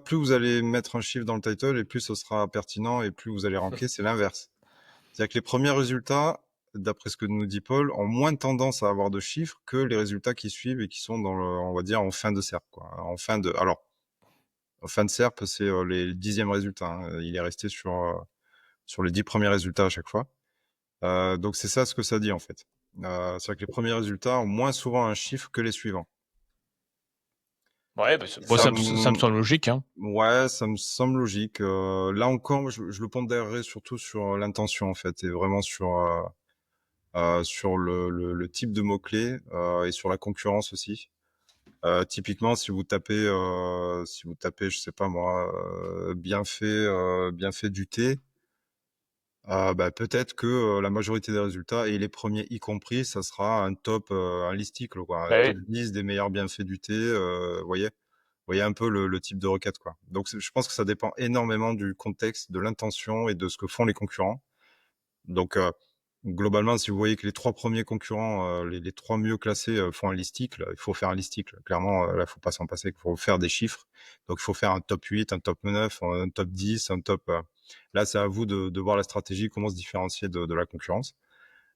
plus vous allez mettre un chiffre dans le title et plus ce sera pertinent et plus vous allez ranker, c'est l'inverse. C'est-à-dire que les premiers résultats, d'après ce que nous dit Paul, ont moins tendance à avoir de chiffres que les résultats qui suivent et qui sont on va dire, en fin de SERP, quoi. En fin de SERP, c'est les 10e résultats, hein. Il est resté sur les 10 premiers résultats à chaque fois. Donc c'est ça ce que ça dit, en fait. C'est-à-dire que les premiers résultats ont moins souvent un chiffre que les suivants. Ouais, bah, bon, Ça ça me me, semble logique. Hein. ouais, ça me semble logique. Là encore, je le pondérerais surtout sur l'intention, en fait, et vraiment sur le type de mots-clés et sur la concurrence aussi. Typiquement, si vous tapez, je sais pas moi, bienfait du thé, bah, peut-être que la majorité des résultats et les premiers y compris, ça sera un top, un listicle, quoi, un Bah oui. top 10 des meilleurs bienfaits du thé. Vous voyez un peu le type de requête, quoi. Donc, je pense que ça dépend énormément du contexte, de l'intention et de ce que font les concurrents. Donc, globalement, si vous voyez que les trois premiers concurrents, les trois mieux classés font un listicle, il faut faire un listicle. Clairement, là, faut pas s'en passer. Il faut faire des chiffres. Donc, il faut faire un top 8, un top 9, un top 10, un top. Là, c'est à vous de voir la stratégie, comment se différencier de la concurrence.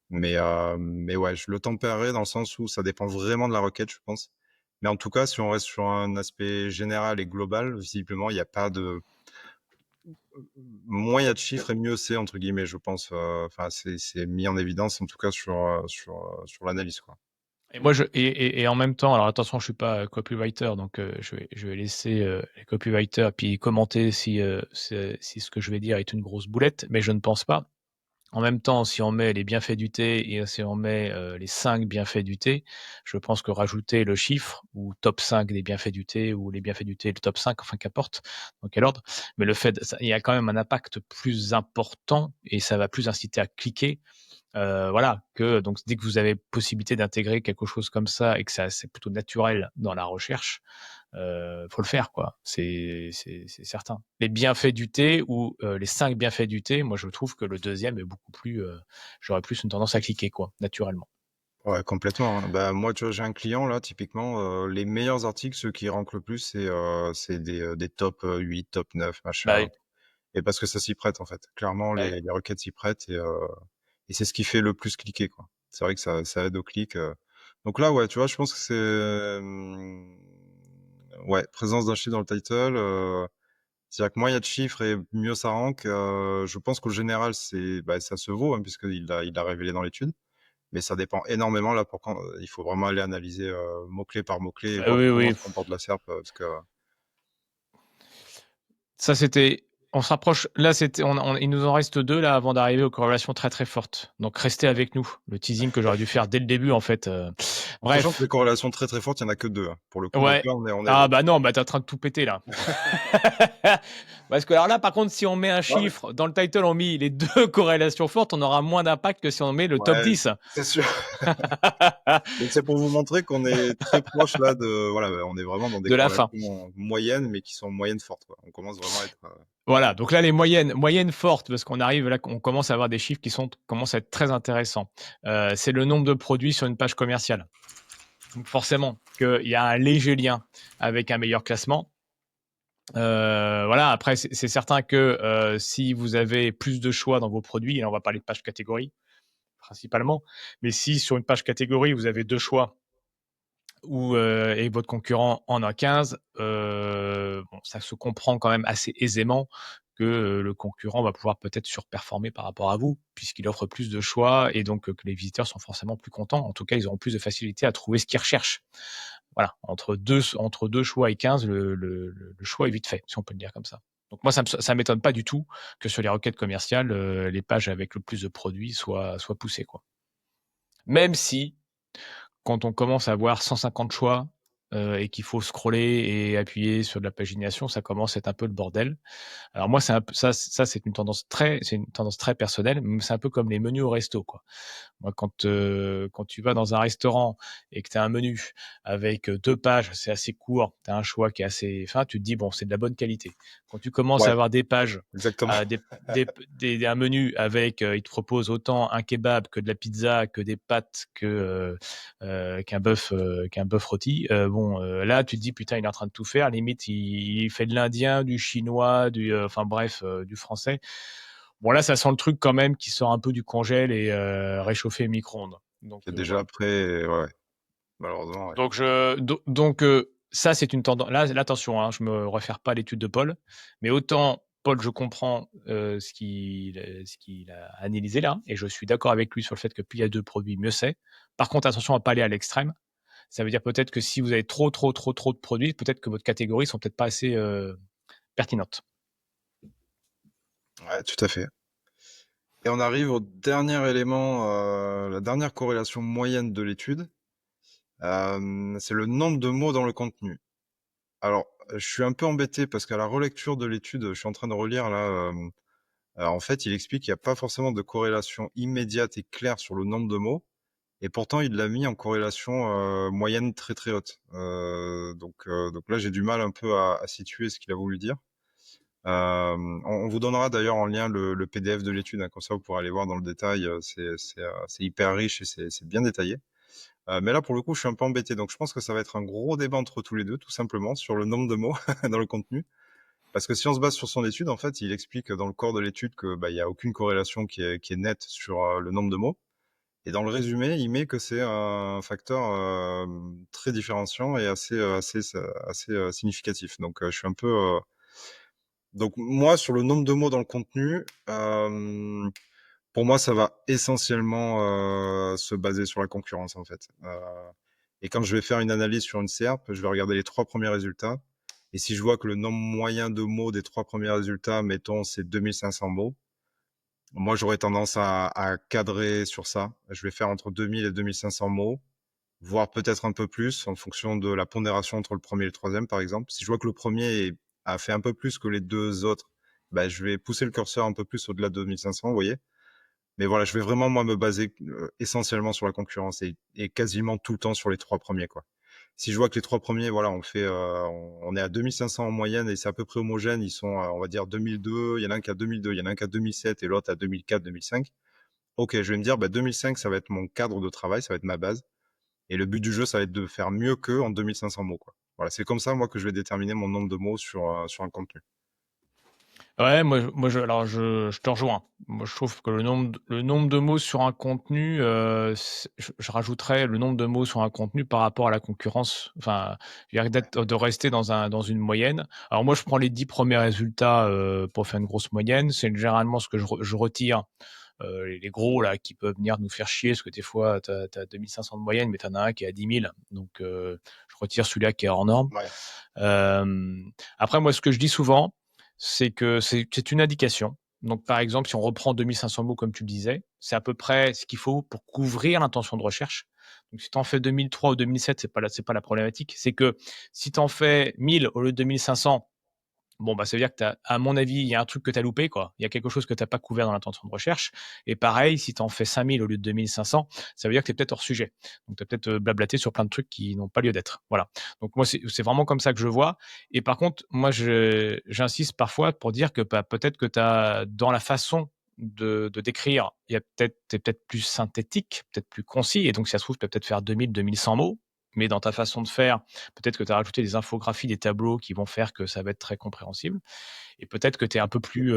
Mais ouais, je le tempérerai dans le sens où ça dépend vraiment de la requête, je pense. Mais en tout cas, si on reste sur un aspect général et global, visiblement, il n'y a pas de moins il y a de chiffres et mieux c'est entre guillemets, je pense. Enfin, c'est mis en évidence en tout cas sur l'analyse, quoi. Et moi, et en même temps, alors attention, je suis pas copywriter, donc je vais laisser les copywriters puis commenter si ce que je vais dire est une grosse boulette, mais je ne pense pas. En même temps, si on met les bienfaits du thé et si on met les 5 bienfaits du thé, je pense que rajouter le chiffre ou top 5 des bienfaits du thé ou les bienfaits du thé, le top 5, enfin qu'importe dans quel ordre, mais le fait, il y a quand même un impact plus important et ça va plus inciter à cliquer. Voilà, que donc dès que vous avez possibilité d'intégrer quelque chose comme ça et que c'est plutôt naturel dans la recherche, faut le faire quoi. C'est certain. Les bienfaits du thé ou les 5 bienfaits du thé, moi je trouve que le deuxième est beaucoup plus, j'aurais plus une tendance à cliquer quoi, naturellement. Ouais, complètement, hein. Bah, moi, tu vois, j'ai un client là, typiquement, les meilleurs articles, ceux qui rankent le plus, c'est des top 8, top 9, Bah machin. oui, Et parce que ça s'y prête en fait. Clairement, bah oui. les requêtes s'y prêtent et c'est ce qui fait le plus cliquer, quoi. C'est vrai que ça aide au clic. Donc là, ouais, tu vois, je pense que c'est ouais, présence d'un chiffre dans le title. C'est-à-dire que moins il y a de chiffres et mieux ça rank. Je pense qu'au général, ça se vaut, hein, puisqu'il a révélé dans l'étude. Mais ça dépend énormément là. Il faut vraiment aller analyser mot-clé par mot-clé et voir Oui, comment oui. se comporte la SERP. Parce que Ça c'était On se rapproche. Là, il nous en reste 2 là avant d'arriver aux corrélations très très fortes. Donc restez avec nous. Le teasing que j'aurais dû faire dès le début en fait. En sachant que les Bref. corrélations très très fortes, il y en a que 2, hein. Pour le coup, donc Ouais. là, on est Ah bon. bah non, bah t'es en train de tout péter là. Parce que alors là, par contre, si on met un Non, mais chiffre dans le title, on met les 2 corrélations fortes, on aura moins d'impact que si on met le top ouais, 10. c'est sûr. Donc c'est pour vous montrer qu'on est très proche là de voilà, on est vraiment dans des De la fin. corrélations moyennes, mais qui sont moyennes fortes, quoi. On commence vraiment à être Voilà, donc là les moyennes fortes, parce qu'on arrive là, on commence à avoir des chiffres commencent à être très intéressants. C'est le nombre de produits sur une page commerciale. Donc forcément qu'il y a un léger lien avec un meilleur classement. Voilà, après c'est certain que si vous avez plus de choix dans vos produits, et là on va parler de page catégorie principalement, mais si sur une page catégorie vous avez 2 choix et votre concurrent en a 15, bon, ça se comprend quand même assez aisément que le concurrent va pouvoir peut-être surperformer par rapport à vous, puisqu'il offre plus de choix et donc que les visiteurs sont forcément plus contents. En tout cas, ils auront plus de facilité à trouver ce qu'ils recherchent. Voilà, entre deux choix et 15, le choix est vite fait, si on peut le dire comme ça. Donc moi, ça m'étonne pas du tout que sur les requêtes commerciales, les pages avec le plus de produits soient poussées, quoi. Même si quand on commence à avoir 150 choix et qu'il faut scroller et appuyer sur de la pagination, ça commence à être un peu le bordel. Alors moi, c'est un peu, ça c'est une tendance très personnelle. Mais c'est un peu comme les menus au resto, quoi. Moi, quand tu vas dans un restaurant et que tu as un menu avec 2 pages, c'est assez court, tu as un choix qui est assez fin, tu te dis, bon, c'est de la bonne qualité. Quand tu commences à ouais, avoir des pages, exactement. un menu avec, il te propose autant un kebab que de la pizza, que des pâtes, qu'un bœuf rôti. Bon, là, tu te dis, putain, il est en train de tout faire. Limite, il fait de l'indien, du chinois, enfin bref, du français. Bon, là, ça sent le truc quand même qui sort un peu du congèle et réchauffé micro-ondes. Donc C'est déjà voilà. après, ouais, malheureusement, ouais. Ça, c'est une tendance. Là, attention, hein, je me réfère pas à l'étude de Paul, mais autant Paul, je comprends ce qu'il a analysé là, et je suis d'accord avec lui sur le fait que plus il y a de produits, mieux c'est. Par contre, attention à pas aller à l'extrême. Ça veut dire peut-être que si vous avez trop, trop, trop, trop de produits, peut-être que votre catégorie sont peut-être pas assez pertinentes. Ouais, tout à fait. Et on arrive au dernier élément, la dernière corrélation moyenne de l'étude, c'est le nombre de mots dans le contenu. Alors, je suis un peu embêté parce qu'à la relecture de l'étude, je suis en train de relire là, en fait, il explique qu'il y a pas forcément de corrélation immédiate et claire sur le nombre de mots et pourtant il l'a mis en corrélation, moyenne très, très haute. Donc là, j'ai du mal un peu à situer ce qu'il a voulu dire. On vous donnera d'ailleurs en lien le PDF de l'étude, hein, comme ça vous pourrez aller voir dans le détail. C'est hyper riche et c'est bien détaillé. Mais là, pour le coup, je suis un peu embêté. Donc, je pense que ça va être un gros débat entre tous les deux, tout simplement, sur le nombre de mots dans le contenu. Parce que si on se base sur son étude, en fait, il explique dans le corps de l'étude que bah, il y a aucune corrélation qui est nette sur le nombre de mots. Et dans le résumé, il met que c'est un facteur très différenciant et assez significatif. Donc, je suis un peu donc moi, sur le nombre de mots dans le contenu, pour moi, ça va essentiellement se baser sur la concurrence, en fait. Et quand je vais faire une analyse sur une SERP, je vais regarder les 3 premiers résultats. Et si je vois que le nombre moyen de mots des 3 premiers résultats, mettons, c'est 2500 mots, moi, j'aurais tendance à cadrer sur ça. Je vais faire entre 2000 et 2500 mots, voire peut-être un peu plus en fonction de la pondération entre le premier et le troisième, par exemple. Si je vois que le premier a fait un peu plus que les 2 autres, bah, je vais pousser le curseur un peu plus au-delà de 2500, vous voyez. Mais voilà, je vais vraiment, moi, me baser essentiellement sur la concurrence et quasiment tout le temps sur les 3 premiers, quoi. Si je vois que les 3 premiers, voilà, on est à 2500 en moyenne et c'est à peu près homogène, ils sont, on va dire 2002, il y en a un qui a 2002, il y en a un qui a 2007 et l'autre à 2004, 2005. Ok, je vais me dire, bah, 2005, ça va être mon cadre de travail, ça va être ma base. Et le but du jeu, ça va être de faire mieux qu'eux en 2500 mots, quoi. Voilà, c'est comme ça, moi, que je vais déterminer mon nombre de mots sur un contenu. Ouais, alors je te rejoins. Moi, je trouve que le nombre de mots sur un contenu, je rajouterais le nombre de mots sur un contenu par rapport à la concurrence. Enfin, je veux dire de rester dans une moyenne. Alors moi, je prends les 10 premiers résultats pour faire une grosse moyenne. C'est généralement ce que je retire. Les gros là qui peuvent venir nous faire chier, parce que des fois, tu as 2500 de moyenne, mais tu en as un qui est à 10 000. Donc, je retire celui-là qui est hors norme. Ouais. Euh, Après, moi, ce que je dis souvent, c'est que c'est une indication. Donc, par exemple, si on reprend 2500 mots, comme tu le disais, c'est à peu près ce qu'il faut pour couvrir l'intention de recherche. Donc, si tu en fais 2003 ou 2007, c'est pas la problématique. C'est que si tu en fais 1000 au lieu de 2500, bon, bah, ça veut dire que à mon avis, il y a un truc que tu as loupé, quoi. Il y a quelque chose que tu n'as pas couvert dans l'intention de recherche. Et pareil, si tu en fais 5000 au lieu de 2500, ça veut dire que tu es peut-être hors sujet. Donc, tu as peut-être blablaté sur plein de trucs qui n'ont pas lieu d'être. Voilà. Donc, moi, c'est vraiment comme ça que je vois. Et par contre, moi, j'insiste parfois pour dire que bah, peut-être que tu as, dans la façon de décrire, t'es peut-être plus synthétique, peut-être plus concis. Et donc, si ça se trouve, tu peux peut-être faire 2000, 2100 mots. Mais dans ta façon de faire, peut-être que tu as rajouté des infographies, des tableaux qui vont faire que ça va être très compréhensible. Et peut-être que tu es un peu plus.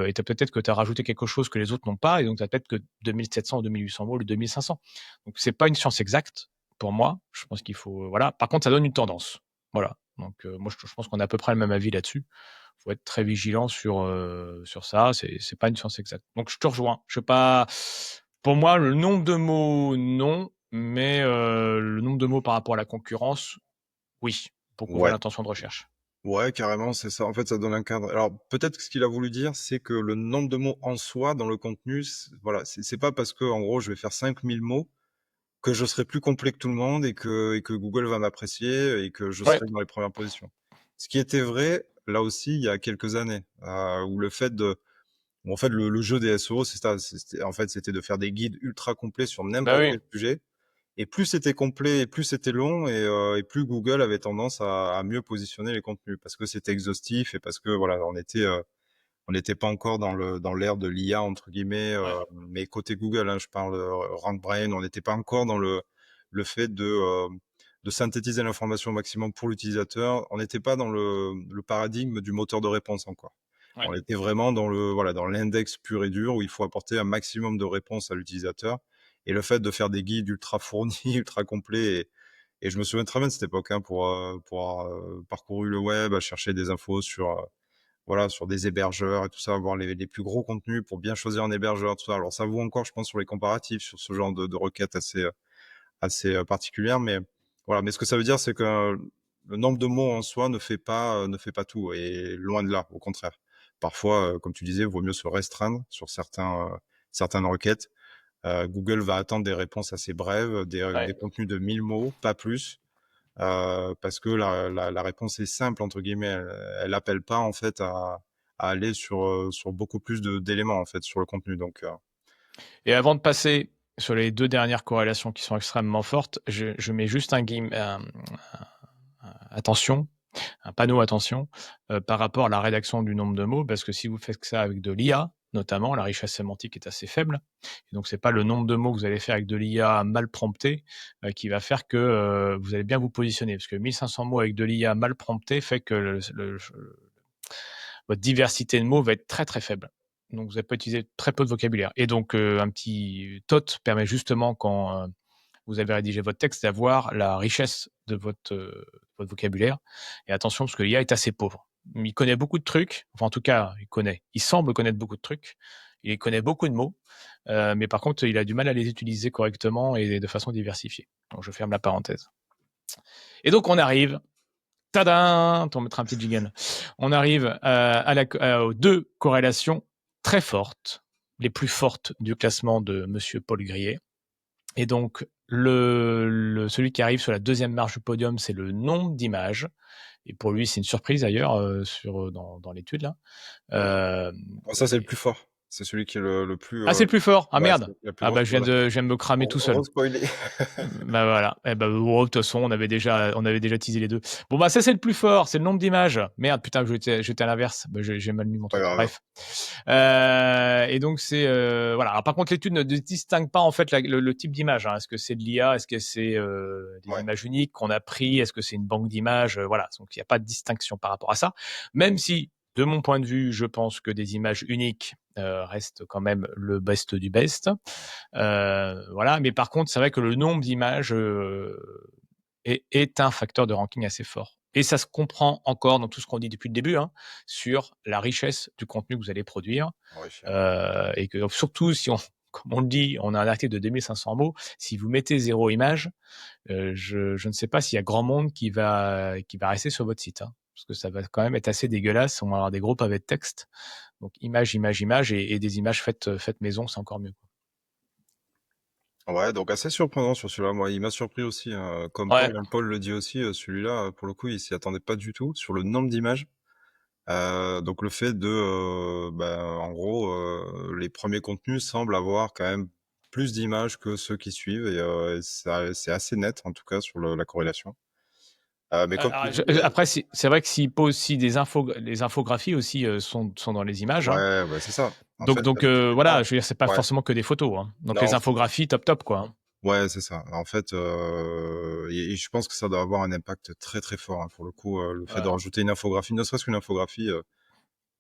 Et peut-être que tu as rajouté quelque chose que les autres n'ont pas. Et donc, tu as peut-être que 2700 ou 2800 mots ou 2500. Donc, c'est pas une science exacte pour moi. Je pense qu'il faut. Voilà. Par contre, ça donne une tendance. Voilà. Donc, moi, je pense qu'on a à peu près le même avis là-dessus. Il faut être très vigilant sur ça. C'est pas une science exacte. Donc, je te rejoins. Je sais pas. Pour moi, le nombre de mots, non. Mais le nombre de mots par rapport à la concurrence, oui, pour couvrir Ouais. l'intention de recherche. Ouais, carrément, c'est ça. En fait, ça donne un cadre. Alors, peut-être que ce qu'il a voulu dire, c'est que le nombre de mots en soi dans le contenu, voilà, c'est pas parce que, en gros, je vais faire 5000 mots que je serai plus complet que tout le monde et que Google va m'apprécier et que je Ouais, serai dans les premières positions. Ce qui était vrai, là aussi, il y a quelques années, où le fait de, où en fait, le jeu des SEO, en fait, c'était de faire des guides ultra complets sur bah n'importe oui. quel sujet. Et plus c'était complet, et plus c'était long, et plus Google avait tendance à mieux positionner les contenus parce que c'était exhaustif et parce que voilà, on n'était pas encore dans l'ère de l'IA entre guillemets, Ouais. mais côté Google, hein, je parle RankBrain, on n'était pas encore dans le fait de synthétiser l'information au maximum pour l'utilisateur. On n'était pas dans le paradigme du moteur de réponse encore. Ouais. On était vraiment dans voilà, dans l'index pur et dur où il faut apporter un maximum de réponses à l'utilisateur. Et le fait de faire des guides ultra fournis, ultra complets, et je me souviens très bien de cette époque, hein, pour avoir parcouru le web, à chercher des infos sur, voilà, sur des hébergeurs et tout ça, voir les plus gros contenus pour bien choisir un hébergeur, tout ça. Alors ça vaut encore, je pense, sur les comparatifs, sur ce genre de requêtes assez particulières, mais voilà. Mais ce que ça veut dire, c'est que le nombre de mots en soi ne fait pas tout, et loin de là, au contraire. Parfois, comme tu disais, il vaut mieux se restreindre sur certaines requêtes. Google va attendre des réponses assez brèves, des Ouais. contenus de 1000 mots, pas plus, parce que la réponse est simple entre guillemets. Elle appelle pas en fait à aller sur beaucoup plus d'éléments en fait sur le contenu. Donc Et avant de passer sur les deux dernières corrélations qui sont extrêmement fortes, je mets juste attention, un panneau attention, par rapport à la rédaction du nombre de mots, parce que si vous faites ça avec de l'IA, notamment, la richesse sémantique est assez faible. Et donc, c'est pas le nombre de mots que vous allez faire avec de l'IA mal prompté qui va faire que vous allez bien vous positionner. Parce que 1500 mots avec de l'IA mal prompté fait que votre diversité de mots va être très très faible. Donc vous n'allez pas utiliser très peu de vocabulaire. Et donc un petit tot permet justement quand vous avez rédigé votre texte d'avoir la richesse de votre vocabulaire. Et attention parce que l'IA est assez pauvre. Il connaît beaucoup de trucs, enfin en tout cas il semble connaître beaucoup de trucs, il connaît beaucoup de mots, mais par contre il a du mal à les utiliser correctement et de façon diversifiée. Donc je ferme la parenthèse. Et donc on arrive Tadam! On mettra un petit jingle. On arrive aux deux corrélations très fortes, les plus fortes du classement de Monsieur Paul Grier. Et donc, celui qui arrive sur la deuxième marche du podium, c'est le nombre d'images. Et pour lui, c'est une surprise d'ailleurs dans l'étude là. Euh, ça c'est le plus fort. C'est celui qui est le plus Ah, c'est le plus fort. Ah ouais, c'est merde. la plus Ah grosse bah je corrélation. viens de me cramer tout seul. Spoilé. Bah voilà. Eh bah, de toute façon, on avait déjà teasé les deux. Bon bah ça c'est le plus fort, c'est le nombre d'images. Merde, putain, j'étais à l'inverse. Bah, j'ai mal mis mon Pas truc. grave. Bref. Et donc c'est voilà. Alors, par contre, l'étude ne distingue pas en fait le type d'image. Hein. Est-ce que c'est de l'IA, est-ce que c'est des Ouais. images uniques qu'on a pris, est-ce que c'est une banque d'images, voilà. Donc il n'y a pas de distinction par rapport à ça. Même si, de mon point de vue, je pense que des images uniques restent quand même le best du best. Voilà, mais par contre, c'est vrai que le nombre d'images est un facteur de ranking assez fort. Et ça se comprend encore dans tout ce qu'on dit depuis le début, hein, sur la richesse du contenu que vous allez produire. Enrichir. Et que surtout, si on, comme on le dit, on a un article de 2500 mots, si vous mettez 0 image, je ne sais pas s'il y a grand monde qui va rester sur votre site. Hein. parce que ça va quand même être assez dégueulasse. On va avoir des gros pavés de texte. Donc image, image, image, et des images faites maison, c'est encore mieux. Ouais, donc assez surprenant sur celui-là. Moi, il m'a surpris aussi, comme Ouais. Paul le dit aussi, celui-là, pour le coup, il s'y attendait pas du tout sur le nombre d'images. Donc le fait de, en gros, les premiers contenus semblent avoir quand même plus d'images que ceux qui suivent et ça c'est assez net en tout cas sur la corrélation. Mais comme tu Alors, dis, après, c'est vrai que s'il pose aussi les infographies aussi sont dans les images. Hein. ouais, c'est ça. En Donc, fait, donc tout voilà, dépend. je veux dire, c'est pas Ouais, forcément que des photos. Hein. Donc les non, c'est ça. infographies, top top quoi. Hein. Ouais, c'est ça. En fait, et je pense que ça doit avoir un impact très, très fort, hein, pour le coup, le fait de Voilà. rajouter une infographie, ne serait-ce qu'une infographie,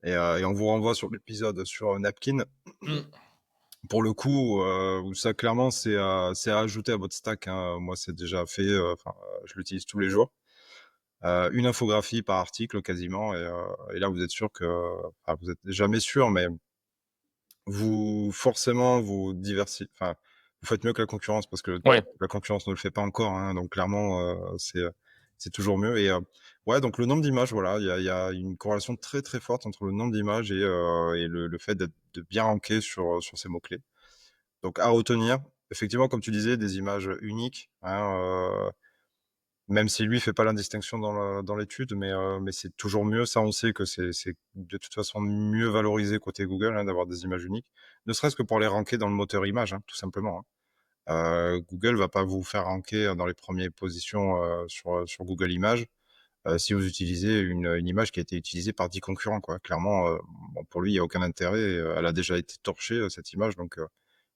et on vous renvoie sur l'épisode sur Napkin. Mm. Pour le coup, où ça clairement c'est à ajouter à votre stack, hein. Moi, c'est déjà fait, je l'utilise tous les jours. Une infographie par article quasiment et là, vous êtes sûr que enfin, vous êtes jamais sûr, mais vous forcément, vous faites mieux que la concurrence parce que Ouais. la concurrence ne le fait pas encore, hein, donc clairement, c'est toujours mieux ouais, donc le nombre d'images, voilà, il y a une corrélation très, très forte entre le nombre d'images et le fait de bien ranker sur ces mots-clés. Donc à retenir, effectivement, comme tu disais, des images uniques, hein, même si lui fait pas la distinction dans l'étude, mais c'est toujours mieux. Ça, on sait que c'est de toute façon mieux valorisé côté Google, hein, d'avoir des images uniques, ne serait-ce que pour les ranker dans le moteur image, hein, tout simplement. Hein. Google va pas vous faire ranker dans les premières positions sur Google Images si vous utilisez une image qui a été utilisée par 10 concurrents, quoi. Clairement, bon, pour lui, il y a aucun intérêt. Elle a déjà été torchée cette image, donc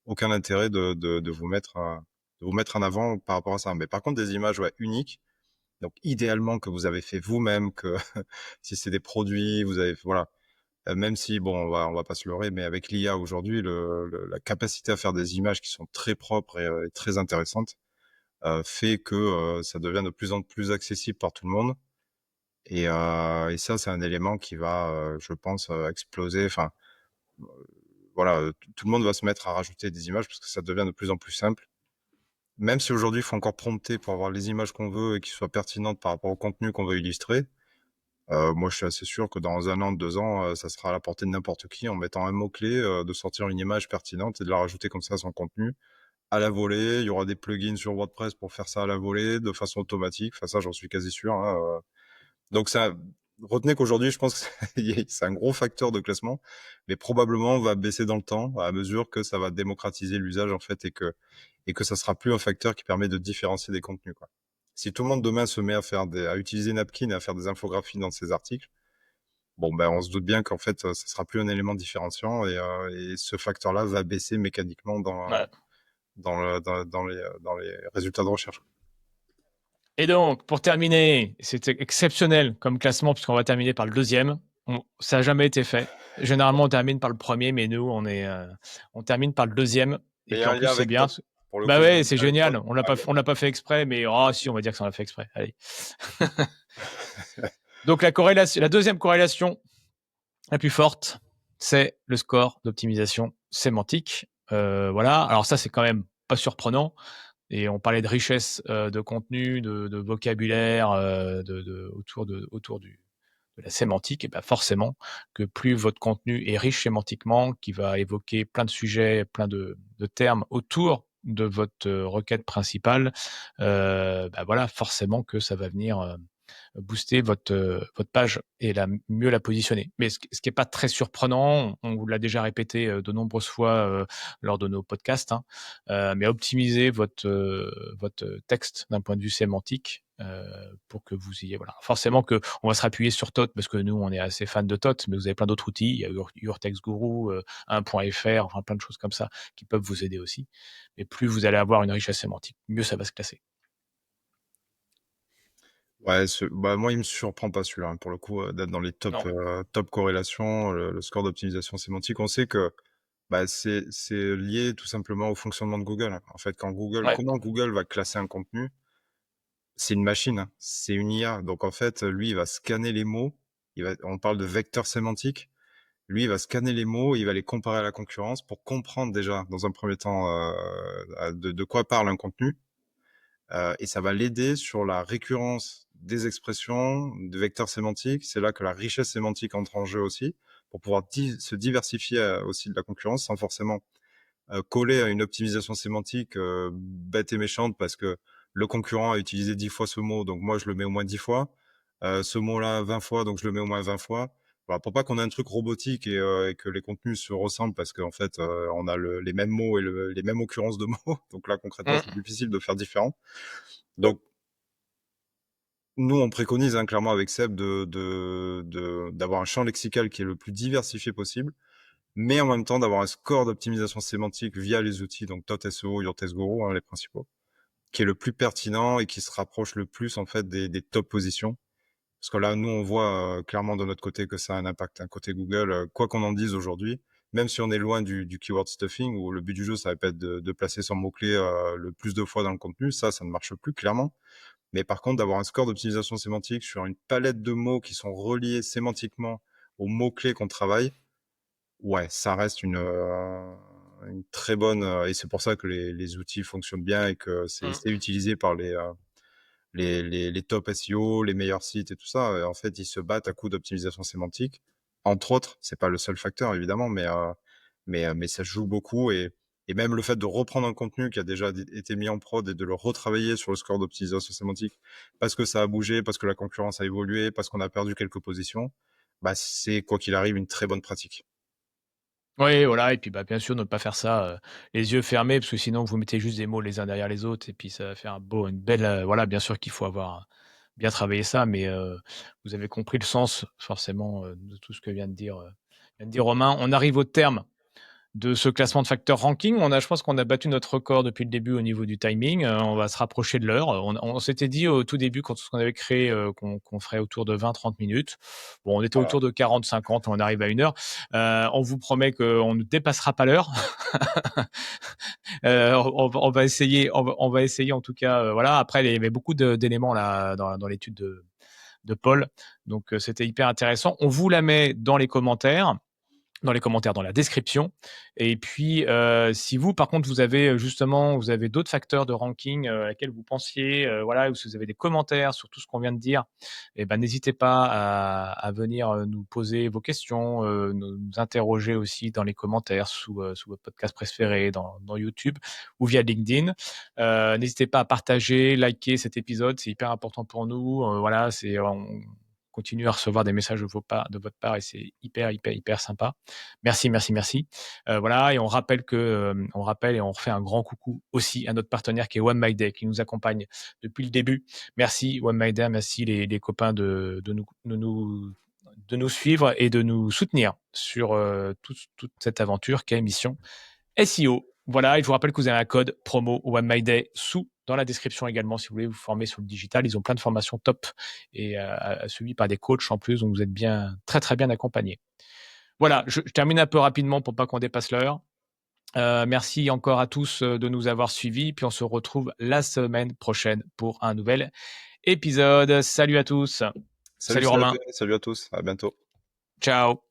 aucun intérêt de vous mettre en avant par rapport à ça. Mais par contre, des images ouais, uniques, donc idéalement que vous avez fait vous-même, que si c'est des produits, vous avez voilà. Même si bon, on va pas se leurrer, mais avec l'IA aujourd'hui, la capacité à faire des images qui sont très propres et très intéressantes fait que ça devient de plus en plus accessible par tout le monde. Et ça, c'est un élément qui va, je pense, exploser. Enfin, voilà, tout le monde va se mettre à rajouter des images parce que ça devient de plus en plus simple. Même si aujourd'hui, il faut encore prompter pour avoir les images qu'on veut et qui soient pertinentes par rapport au contenu qu'on veut illustrer. Moi, je suis assez sûr que dans 1 an, 2 ans, ça sera à la portée de n'importe qui en mettant un mot-clé, de sortir une image pertinente et de la rajouter comme ça à son contenu à la volée. Il y aura des plugins sur WordPress pour faire ça à la volée de façon automatique. Enfin, ça, j'en suis quasi sûr. Hein. Donc ça, retenez qu'aujourd'hui, je pense que c'est un gros facteur de classement, mais probablement va baisser dans le temps à mesure que ça va démocratiser l'usage en fait et que ça sera plus un facteur qui permet de différencier des contenus, quoi. Si tout le monde demain se met à utiliser Napkin et à faire des infographies dans ses articles, bon ben on se doute bien qu'en fait ça sera plus un élément différenciant et ce facteur-là va baisser mécaniquement Ouais. dans les résultats de recherche. Et donc, pour terminer, c'était exceptionnel comme classement, puisqu'on va terminer par le deuxième. Ça n'a jamais été fait. Généralement, on termine par le premier, mais nous, on termine par le deuxième. Et Mais il y puis a en un plus, lien c'est avec bien. Top. Pour le Bah coup, il y a ouais, un c'est lien avec Top. génial. On l'a pas fait exprès, mais oh si, on va dire que ça en a fait exprès. Allez. Donc la deuxième corrélation la plus forte, c'est le score d'optimisation sémantique. Voilà. Alors ça, c'est quand même pas surprenant. Et on parlait de richesse de contenu, de vocabulaire, autour de la sémantique. Et ben forcément, que plus votre contenu est riche sémantiquement, qui va évoquer plein de sujets, plein de termes autour de votre requête principale, ben voilà, forcément que ça va venir booster votre page et mieux la positionner. Mais ce qui est pas très surprenant, on vous l'a déjà répété de nombreuses fois lors de nos podcasts, hein, mais optimiser votre texte d'un point de vue sémantique pour que vous ayez voilà. Forcément que on va se rappuyer sur Tot parce que nous on est assez fans de Tot, mais vous avez plein d'autres outils, il y a Your Text Guru, 1.fr, enfin plein de choses comme ça qui peuvent vous aider aussi. Mais plus vous allez avoir une richesse sémantique, mieux ça va se classer. Ouais, moi, il me surprend pas celui-là, hein, pour le coup, d'être dans les Non. top corrélations, le score d'optimisation sémantique. On sait que c'est lié tout simplement au fonctionnement de Google. Hein. En fait, Ouais. comment Google va classer un contenu, c'est une machine, hein, c'est une IA. Donc en fait, lui, il va scanner les mots. On parle de vecteur sémantique. Lui, il va scanner les mots, il va les comparer à la concurrence pour comprendre déjà, dans un premier temps, de quoi parle un contenu. Et ça va l'aider sur la récurrence des expressions, des vecteurs sémantiques. C'est là que la richesse sémantique entre en jeu aussi, pour pouvoir se diversifier aussi de la concurrence sans forcément coller à une optimisation sémantique bête et méchante parce que le concurrent a utilisé 10 fois ce mot, donc moi je le mets au moins 10 fois. Ce mot-là 20 fois, donc je le mets au moins 20 fois. Voilà, pour pas qu'on ait un truc robotique et que les contenus se ressemblent parce qu'en fait on a les mêmes mots et les mêmes occurrences de mots. Donc là concrètement c'est Mm. difficile de faire différent. Donc nous on préconise clairement avec Seb d'avoir un champ lexical qui est le plus diversifié possible, mais en même temps d'avoir un score d'optimisation sémantique via les outils, donc TOT-SEO, YourTestGuru, les principaux, qui est le plus pertinent et qui se rapproche le plus en fait des top positions. Parce que là, nous, on voit clairement de notre côté que ça a un impact. Un côté Google, quoi qu'on en dise aujourd'hui, même si on est loin du keyword stuffing, où le but du jeu, ça va pas être de placer son mot-clé le plus de fois dans le contenu, ça ne marche plus clairement. Mais par contre, d'avoir un score d'optimisation sémantique sur une palette de mots qui sont reliés sémantiquement aux mots-clés qu'on travaille, ouais, ça reste une très bonne... et c'est pour ça que les outils fonctionnent bien et que c'est Mm. utilisé par les top SEO, les meilleurs sites et tout ça. En fait, ils se battent à coup d'optimisation sémantique. Entre autres, c'est pas le seul facteur, évidemment, mais ça joue beaucoup. Et même le fait de reprendre un contenu qui a déjà été mis en prod et de le retravailler sur le score d'optimisation sémantique parce que ça a bougé, parce que la concurrence a évolué, parce qu'on a perdu quelques positions, bah, c'est quoi qu'il arrive une très bonne pratique. Oui, voilà, et puis, bah, bien sûr, ne pas faire ça, les yeux fermés, parce que sinon vous mettez juste des mots les uns derrière les autres et puis ça va faire une belle, voilà, bien sûr qu'il faut avoir bien travaillé ça, mais vous avez compris le sens forcément, de tout ce que vient de dire Romain. On arrive au terme de ce classement de facteurs ranking. Je pense qu'on a battu notre record depuis le début au niveau du timing. On va se rapprocher de l'heure. On s'était dit au tout début, quand on avait créé, qu'on ferait autour de 20-30 minutes. Bon, on était Voilà. autour de 40-50, on arrive à 1 heure. On vous promet qu'on ne dépassera pas l'heure. On va essayer, on va essayer en tout cas. Voilà. Après, il y avait beaucoup d'éléments là dans l'étude de Paul, donc c'était hyper intéressant. On vous la met dans les commentaires, dans la description. Et puis, si vous, par contre, vous avez d'autres facteurs de ranking à laquelle vous pensiez, voilà, ou si vous avez des commentaires sur tout ce qu'on vient de dire, eh ben, n'hésitez pas à venir nous poser vos questions, nous interroger aussi dans les commentaires sous votre podcast préféré, dans YouTube ou via LinkedIn. N'hésitez pas à partager, liker cet épisode, c'est hyper important pour nous. Voilà, on continue à recevoir des messages de votre part et c'est hyper, hyper, hyper sympa. Merci, merci, merci. Voilà, et on rappelle et on refait un grand coucou aussi à notre partenaire qui est One My Day, qui nous accompagne depuis le début. Merci One My Day, merci les copains de nous suivre et de nous soutenir sur toute cette aventure qu'est Mission SEO. Voilà, et je vous rappelle que vous avez un code promo One My Day dans la description également si vous voulez vous former sur le digital. Ils ont plein de formations top et suivies par des coachs en plus, donc vous êtes bien, très très bien accompagnés. Voilà, je termine un peu rapidement pour pas qu'on dépasse l'heure. Merci encore à tous de nous avoir suivis, puis on se retrouve la semaine prochaine pour un nouvel épisode. Salut à tous. Salut Salut Seb, Romain. salut à tous, à bientôt. Ciao.